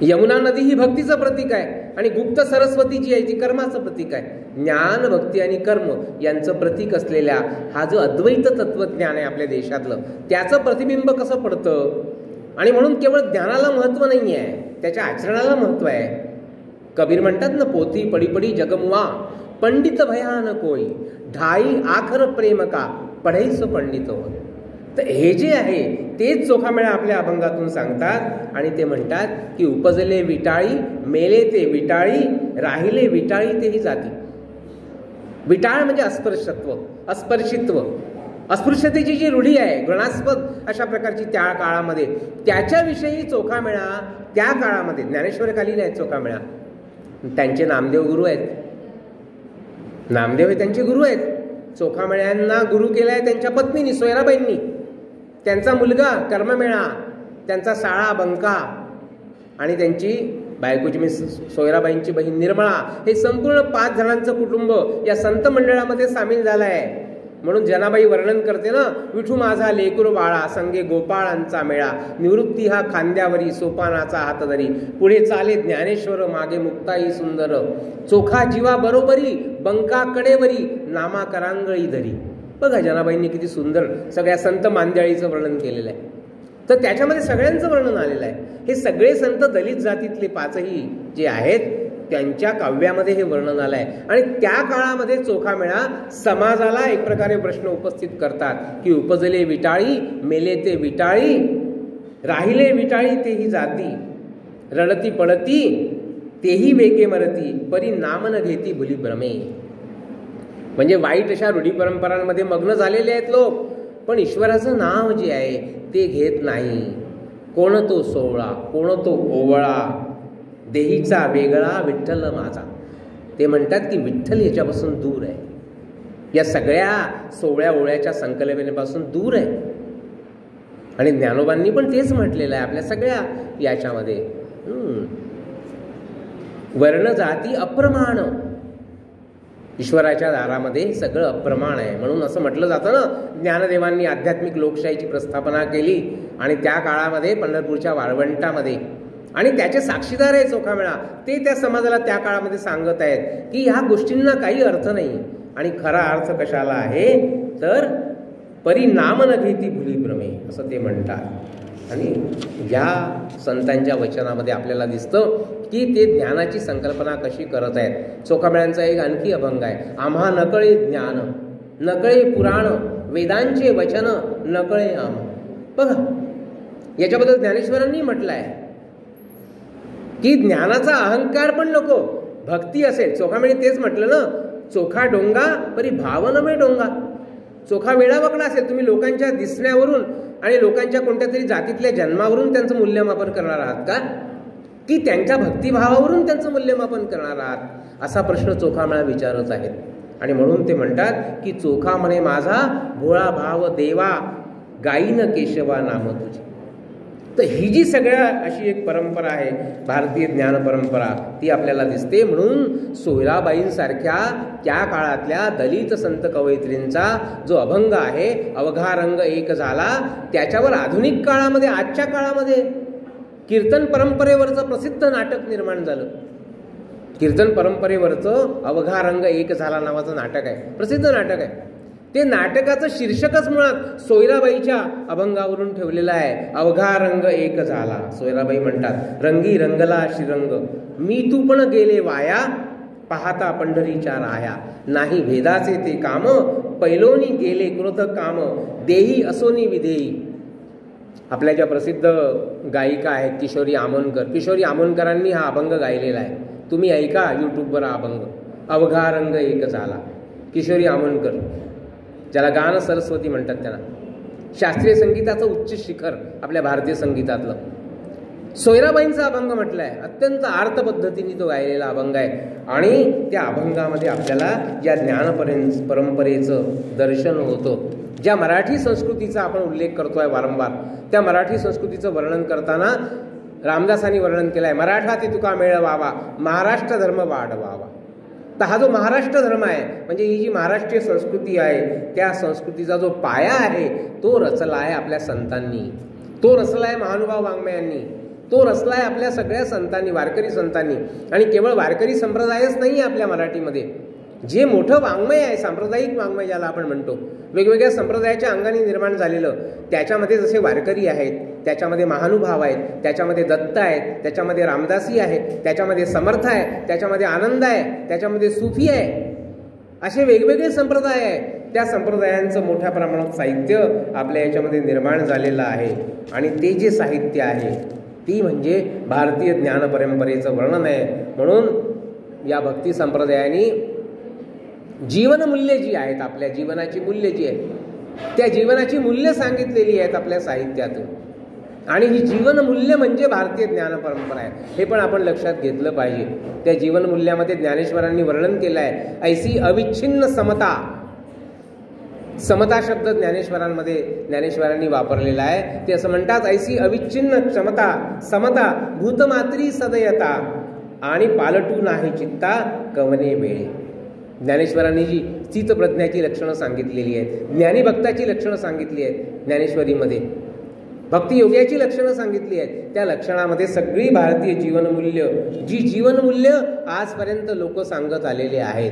यमुना नदी ही भक्तीचं प्रतीक आहे, आणि गुप्त सरस्वती जी आहे ती कर्माचं प्रतीक आहे. ज्ञान, भक्ती आणि कर्म यांचं प्रतीक असलेल्या हा जो अद्वैत तत्वज्ञान आहे आपल्या देशातलं, त्याचं प्रतिबिंब कसं पडतं. आणि म्हणून केवळ ज्ञानाला महत्त्व नाही आहे, त्याच्या आचरणाला महत्त्व आहे. कबीर म्हणतात ना, पोथी पडी पडी जगमुआ पंडित भयान कोई, ढाई आखर प्रेम का पढैस पंडित हो. तर हे जे आहे तेच चोखामेळा आपल्या अभंगातून सांगतात. आणि ते म्हणतात की उपजले विटाळी, मेले ते विटाळी, राहिले विटाळी तेही जाती. विटाळ म्हणजे अस्पर्शत्व, अस्पर्शित्व, अस्पृश्यतेची जी रूढी आहे, घृणास्पद अशा प्रकारची त्या काळामध्ये, त्याच्याविषयी चोखामेळा त्या काळामध्ये ज्ञानेश्वरकालीन आहेत चोखामेळा. त्यांचे नामदेव गुरु आहेत, नामदेव हे त्यांचे गुरु आहेत. चोखामेळ्यांना गुरु केलाय त्यांच्या पत्नीनी सोयराबाईंनी. त्यांचा मुलगा कर्ममेळा, त्यांचा साळा बंका आणि त्यांची बायकोची मी सोयराबाईंची बहीण निर्मळा, हे संपूर्ण 5 जणांचं कुटुंब या संत मंडळामध्ये सामील झालं आहे. म्हणून जनाबाई वर्णन करते ना, विठू माझा लेकुर बाळा, संगे गोपाळांचा मेळा, निवृत्ती हा खांद्यावरी, सोपानाचा हात धरी, पुढे चाले ज्ञानेश्वर, मागे मुक्ताई सुंदर, चोखा जीवा बरोबरी, बंका कडेवरी, नामा करांगळी धरी. बघा जनाबाईंनी किती सुंदर सगळ्या संत मांद्याळीचं वर्णन केलेलं आहे. तर त्याच्यामध्ये सगळ्यांचं वर्णन आलेलं आहे. हे सगळे संत दलित जातीतले 5ही जे आहेत त्यांच्या काव्यामध्ये हे वर्णन आलं आहे. आणि त्या काळामध्ये चोखामेळा समाजाला एक प्रकारे प्रश्न उपस्थित करतात की उपजले विटाळी, मेले ते विटाळी, राहिले विटाळी तेही जाती, रडती पडती तेही वेगे मरती, परी नाम न घेती भुली भ्रमे. म्हणजे वाईट अशा रूढी परंपरांमध्ये मग्न झालेले आहेत लोक, पण ईश्वराचं नाव जे आहे ते घेत नाही. कोण तो सोवळा, कोण तो ओवळा, देहीचा वेगळा विठ्ठल माझा. ते म्हणतात की विठ्ठल याच्यापासून दूर आहे, या सगळ्या सोवळ्या ओवळ्याच्या संकल्पनेपासून दूर आहे. आणि ज्ञानोबांनी पण तेच म्हटलेलं आहे आपल्या सगळ्या याच्यामध्ये. वर्ण जाती अप्रमाण, ईश्वराच्या दारामध्ये सगळं अप्रमाण आहे. म्हणून असं म्हटलं जातं ना, ज्ञानदेवांनी आध्यात्मिक लोकशाहीची प्रस्थापना केली आणि त्या काळामध्ये पंढरपूरच्या वाळवंटामध्ये, आणि त्याचे साक्षीदार आहे चोखामेळा, ते त्या समाजाला त्या काळामध्ये सांगत आहेत की ह्या गोष्टींना काही अर्थ नाही. आणि खरा अर्थ कशाला आहे तर परिणाम न घेती भुली भ्रमे, असं ते म्हणतात. आणि या संतांच्या वचनामध्ये आपल्याला दिसतं की ते ज्ञानाची संकल्पना कशी करत आहेत. चोखामेळ्यांचा एक आणखी अभंग आहे, आम्हा नकळे ज्ञान नकळे पुराण वेदांचे वचन नकळे आम. बघा, याच्याबद्दल ज्ञानेश्वरांनी म्हटलं आहे की ज्ञानाचा अहंकार पण नको, भक्ती असेल. चोखामेळी तेच म्हटलं ना, चोखा डोंगा परी भाव नमे डोंगा. चोखा वेळावकडा असेल, तुम्ही लोकांच्या दिसण्यावरून आणि लोकांच्या कोणत्या तरी जातीतल्या जन्मावरून त्यांचं मूल्यमापन करणार आहात का, की त्यांच्या भक्तिभावावरून त्यांचं मूल्यमापन करणार आहात, असा प्रश्न चोखामेळा विचारत आहेत. आणि म्हणून ते म्हणतात की चोखा म्हणे माझा भोळा भाव देवा गाईन केशवा नाम तुझे. तर ही जी सगळ्या अशी एक परंपरा आहे भारतीय ज्ञान परंपरा, ती आपल्याला दिसते. म्हणून सोयराबाईंसारख्या त्या काळातल्या दलित संत कवयित्रींचा जो अभंग आहे, अवघा रंग एक झाला, त्याच्यावर आधुनिक काळामध्ये आजच्या काळामध्ये कीर्तन परंपरेवरचं प्रसिद्ध नाटक निर्माण झालं. कीर्तन परंपरेवरचं अवघा रंग एक झाला नावाचं नाटक आहे, प्रसिद्ध नाटक आहे. ते नाटकाचं शीर्षकच मुळात सोयराबाईच्या अभंगावरून ठेवलेलं आहे, अवघा रंग एक झाला. सोयराबाई म्हणतात, रंगी रंगला श्रीरंग मी तू पण गेले वाया, पाहता पंढरीच्या राया, नाही भेदाचे ते काम, पैलोनी गेले क्रोध काम, देही असोनी विधेयी. आपल्या ज्या प्रसिद्ध गायिका आहेत किशोरी आमोणकर, किशोरी आमोणकरांनी हा अभंग गायलेला आहे. तुम्ही ऐका यूट्यूबवर हा अभंग, अवघा रंग एक झाला. किशोरी आमोणकर, ज्याला गान सरस्वती म्हणतात, त्यांना शास्त्रीय संगीताचं उच्च शिखर आपल्या भारतीय संगीतातलं. सोयराबाईंचा अभंग म्हटलं आहे, अत्यंत आर्त पद्धतीने तो गायलेला अभंग आहे. आणि त्या अभंगामध्ये आपल्याला या ज्ञान परंपरेचं दर्शन होतं. ज्या मराठी संस्कृतीचा आपण उल्लेख करतोय वारंवार, त्या मराठी संस्कृतीचं वर्णन करताना रामदासांनी वर्णन केलं आहे, मराठा ते तुका मेळवावा महाराष्ट्र धर्म वाढवावा. तर हा जो महाराष्ट्र धर्म आहे, म्हणजे ही जी महाराष्ट्रीय संस्कृती आहे, त्या संस्कृतीचा जो पाया आहे तो रचला आहे आपल्या संतांनी, तो रचला आहे महानुभाव वाङ्मयांनी, तो रचला आहे आपल्या सगळ्या संतांनी, वारकरी संतांनी. आणि केवळ वारकरी संप्रदायच नाही आहे आपल्या मराठीमध्ये, जे मोठं वाङ्मय आहे, सांप्रदायिक वाङ्मय ज्याला आपण म्हणतो, वेगवेगळ्या संप्रदायाच्या अंगाने निर्माण झालेलं, त्याच्यामध्ये जसे वारकरी आहेत, त्याच्यामध्ये महानुभाव आहेत, त्याच्यामध्ये दत्त आहेत, त्याच्यामध्ये रामदासी आहे, त्याच्यामध्ये समर्थ आहे, त्याच्यामध्ये आनंद आहे, त्याच्यामध्ये सुफी आहे, असे वेगवेगळे संप्रदाय आहेत. त्या संप्रदायांचं मोठ्या प्रमाणात साहित्य आपल्या याच्यामध्ये निर्माण झालेलं आहे. आणि ते जे साहित्य आहे ती म्हणजे भारतीय ज्ञान परंपरेचं वर्णन आहे. म्हणून या भक्ती संप्रदायाने जीवनमूल्य जी आहेत, आपल्या जीवनाची मूल्य जी आहेत, त्या जीवनाची मूल्य सांगितलेली आहेत आपल्या साहित्यातून. आणि ही जीवनमूल्य म्हणजे भारतीय ज्ञान परंपरा आहे, हे पण आपण लक्षात घेतलं पाहिजे. त्या जीवनमूल्यामध्ये ज्ञानेश्वरांनी वर्णन केलं आहे, ऐसी अविच्छिन्न समता. समता शब्द ज्ञानेश्वरांनी वापरलेला आहे. ते असं म्हणतात, ऐसी अविच्छिन्न क्षमता समता भूतमात्री सदयता आणि पालटू नाही चित्ता कवने वेळे. ज्ञानेश्वरांनी जी चित्तप्रज्ञाची लक्षणं सांगितलेली आहेत, ज्ञानीभक्ताची लक्षणं सांगितली आहेत, ज्ञानेश्वरीमध्ये भक्तियोग्याची लक्षणं सांगितली आहेत. त्या लक्षणामध्ये सगळी भारतीय जीवनमूल्य, जी जीवनमूल्य आजपर्यंत लोक सांगत आलेले आहेत.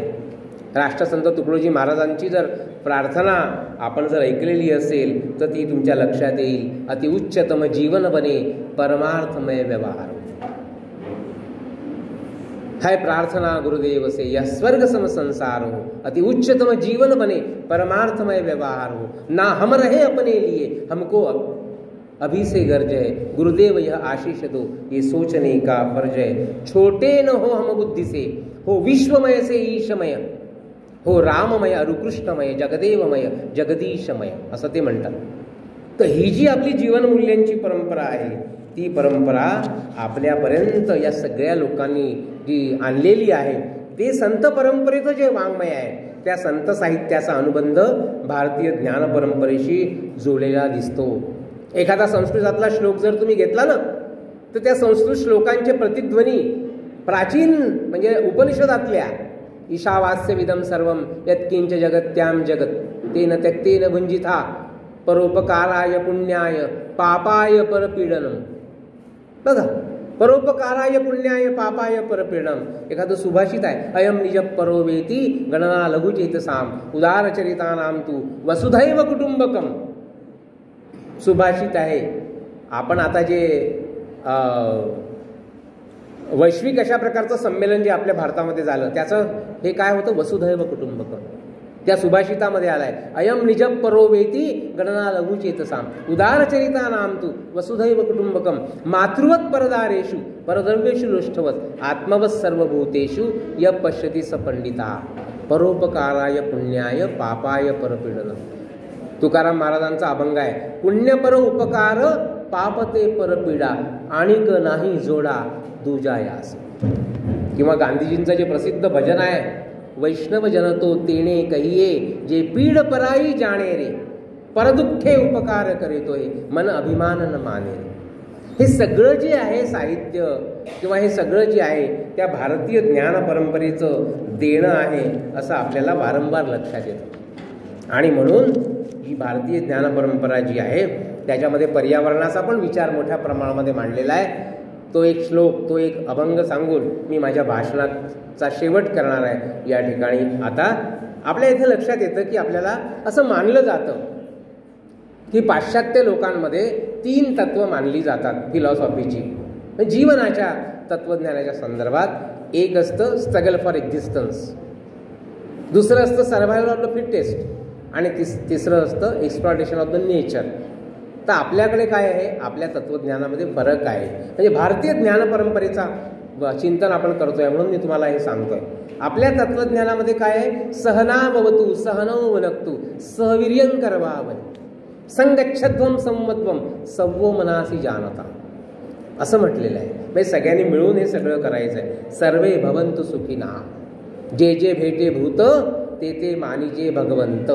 राष्ट्रसंत तुकडोजी महाराजांची जर प्रार्थना आपण जर ऐकलेली असेल तर ती तुमच्या लक्षात येईल, अतिउच्चतम जीवन बने परमार्थमय व्यवहार. है प्रार्थना गुरुदेव से यह स्वर्ग सम संसार हो, अति उच्चतम जीवन बने परमार्थमय व्यवहार हो, ना हम रहे अपने लिए हमको अभी से गर्ज है, गुरुदेव यह आशीष दो ये सोचने का फर्ज है. छोटे न हो हम बुद्धि से, हो विश्वमय से ईशमय, हो राममय अरुकृष्णमय जगदेवमय जगदीशमय, असं ते म्हणतात. तर ही जी आपली जीवनमूल्यांची परंपरा आहे, ती परंपरा आपल्यापर्यंत या सगळ्या लोकांनी जी आणलेली आहे, ते संत परंपरेचं जे वाङ्मय आहे, त्या संत साहित्याचा अनुबंध भारतीय ज्ञान परंपरेशी जोडलेला दिसतो. एखादा संस्कृतातला श्लोक जर तुम्ही घेतला ना, तर त्या संस्कृत श्लोकांचे प्रतिध्वनी प्राचीन म्हणजे उपनिषदातल्या ईशावास्यविदं सर्वं यत्किंच जगत्याम जगत तेन त्यक्तेन भुंजिता परोपकाराय पुण्याय पापाय परपीडनम. बघा, परोपकाराय पुण्याय पापाय परपीडनम. एखादं सुभाषित आहे, अयम निज परोवेती गणना लघुचेतसाम उदारचरितानाम तू वसुधैव कुटुंबकम. सुभाषित आहे. आपण आता जे वैश्विक अशा प्रकारचं संमेलन जे आपल्या भारतामध्ये झालं, त्याचं हे काय होतं, वसुधैव कुटुंबकम. त्या सुभाषितामध्ये आलाय, अयम निज परोवेती गणना लघुचेतसाम उदारचरिता नाम तू वसुधैव कुटुंबकम मातृवत परदारेषु परद्रव्येषु लोष्ठवत आत्मवत सर्वभूतेषु य पश्यति स पंडिता परोपकाराय पुण्याय पापाय परपीडनम. तुकाराम महाराजांचा अभंग आहे, पुण्यपर उपकार पापते परपीडा आणिक नाही जोडा दुजायास. किंवा गांधीजींचं जे प्रसिद्ध भजन आहे, वैष्णव जनतो तेणे कहिये जे पीड पराई जाणे रे परदुःखे उपकार करीतोय मन अभिमान न माने. हे सगळं जे आहे साहित्य किंवा हे सगळं जे आहे त्या भारतीय ज्ञान परंपरेचं देणं आहे असं आपल्याला वारंवार लक्षात येतं. आणि म्हणून ही भारतीय ज्ञान परंपरा जी आहे त्याच्यामध्ये पर्यावरणाचा पण विचार मोठ्या प्रमाणामध्ये मांडलेला आहे. तो एक श्लोक, तो एक अभंग सांगून मी माझ्या भाषणाचा शेवट करणार आहे या ठिकाणी. आता आपल्या इथे लक्षात येतं की आपल्याला असं मानलं जातं की पाश्चात्य लोकांमध्ये 3 तत्व मानली जातात फिलॉसॉफीची जीवनाच्या तत्वज्ञानाच्या संदर्भात. एक असतं स्ट्रगल फॉर एक्झिस्टन्स, दुसरं असतं सर्व्हायव्हल ऑफ द फिटेस्ट आणि तिसरं असतं एक्सप्लॉयटेशन ऑफ द नेचर. तर आपल्याकडे काय आहे, आपल्या तत्वज्ञानामध्ये फरक आहे. म्हणजे भारतीय ज्ञान परंपरेचा चिंतन आपण करतोय म्हणून मी तुम्हाला हे सांगतोय. आपल्या तत्वज्ञानामध्ये काय आहे, सहनावतु सहनौ वनक्तु सहवीर्यं करवावै संगच्छध्वं संवत्वं सव्वो मनासी जानता असं म्हटलेलं आहे. म्हणजे सगळ्यांनी मिळून हे सगळं करायचं आहे. सर्वे भवन्तु सुखिना जे जे भेटे भूत ते ते मानिजे भगवंत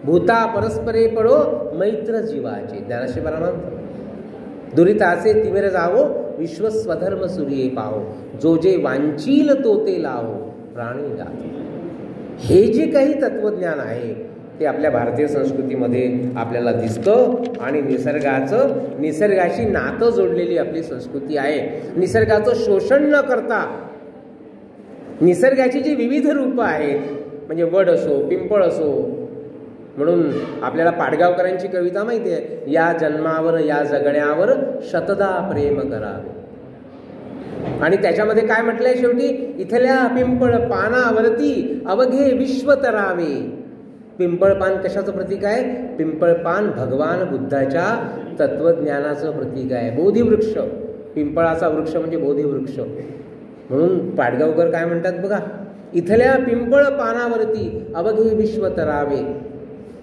भूता परस्परे पडो मैत्र जीवाचे. ज्ञानेश्वर परमानंद दुरिताचे तिमिर जावो विश्व स्वधर्म सूर्ये पाहो जो जे वांचील तो ते लावो प्राणी जातो. हे जे काही तत्वज्ञान आहे ते आपल्या भारतीय संस्कृतीमध्ये आपल्याला दिसतं. आणि निसर्गाशी नातं जोडलेली आपली संस्कृती आहे. निसर्गाचं शोषण न करता निसर्गाची जी विविध रूपं आहेत, म्हणजे वड असो पिंपळ असो. म्हणून आपल्याला पाडगावकरांची कविता माहिती आहे, या जन्मावर या जगण्यावर शतदा प्रेम करावे. आणि त्याच्यामध्ये काय म्हटलंय शेवटी, इथल्या पिंपळ पानावरती अवघे विश्व तरावे. पिंपळपान कशाचं प्रतीक आहे, पिंपळपान भगवान बुद्धाच्या तत्वज्ञानाचं प्रतीक आहे. बोधिवृक्ष, पिंपळाचा वृक्ष म्हणजे बोधिवृक्ष. म्हणून पाडगावकर काय म्हणतात बघा, इथल्या पिंपळ पानावरती अवघे विश्व तरावे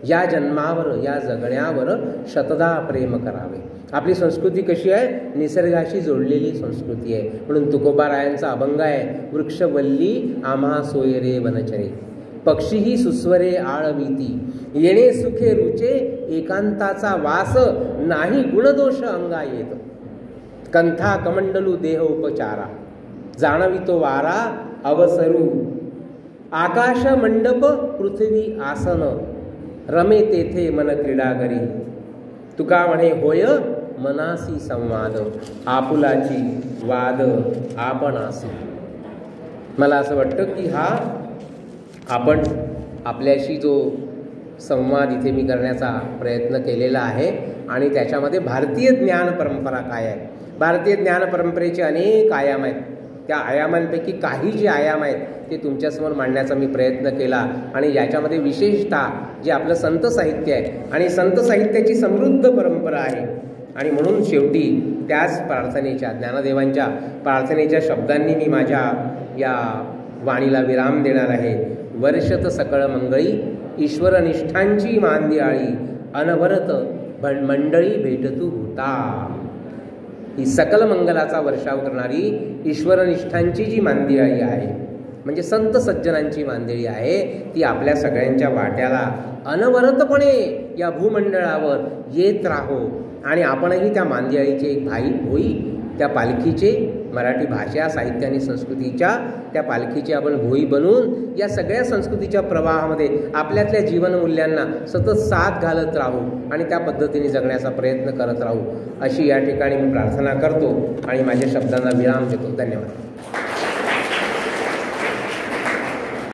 या जन्मावर या जगण्यावर शतदा प्रेम करावे. आपली संस्कृती कशी आहे, निसर्गाशी जोडलेली संस्कृती आहे. म्हणून तुकोबारायांचा अभंग आहे, वृक्षवल्ली आम्हा सोयरे वनचरे पक्षीही सुस्वरे आळवीती येणे सुखे रुचे एकांताचा वास नाही गुणदोष अंगा येत कंथा कमंडलू देह उपचारा जाणवितो वारा अवसरू आकाश मंडप पृथ्वी आसन रमे तेथे मन क्रीडा करी. तुका म्हणे होय मनासी संवाद आपुलाची वाद आपणासी. मला असं वाटतं की हा आपण आपल्याशी जो संवाद इथे मी करण्याचा प्रयत्न केलेला आहे आणि त्याच्यामध्ये भारतीय ज्ञान परंपरा काय आहे, भारतीय ज्ञान परंपरेचे अनेक आयाम आहेत. त्या आयामांपैकी काही जे आयाम आहेत ते तुमच्यासमोर मांडण्याचा मी प्रयत्न केला. आणि याच्यामध्ये विशेषतः जे आपलं संत साहित्य आहे आणि संत साहित्याची समृद्ध परंपरा आहे. आणि म्हणून शेवटी त्याच प्रार्थनेच्या ज्ञानदेवांच्या प्रार्थनेच्या शब्दांनी मी माझ्या या वाणीला विराम देणार आहे. वर्षत सकळ मंगळी ईश्वरनिष्ठांची मांदियाळी अनवरत मंडळी भेटतू होता. ही सकल मंगलाचा वर्षाव करणारी ईश्वरनिष्ठांची जी मांदियाळी आहे, म्हणजे संत सज्जनांची मांदियाळी आहे, ती आपल्या सगळ्यांच्या वाट्याला अनवरतपणे या भूमंडळावर येत राहो आणि आपणही त्या मांदियाळीचे एक भाई होई, त्या पालखीचे, मराठी भाषा साहित्य आणि संस्कृतीच्या त्या पालखीचे आपण भोई बनून या सगळ्या संस्कृतीच्या प्रवाहामध्ये आपल्यातल्या जीवनमूल्यांना सतत साथ घालत राहू आणि त्या पद्धतीने जगण्याचा प्रयत्न करत राहू, अशी या ठिकाणी मी प्रार्थना करतो आणि माझ्या शब्दांना विराम देतो. धन्यवाद.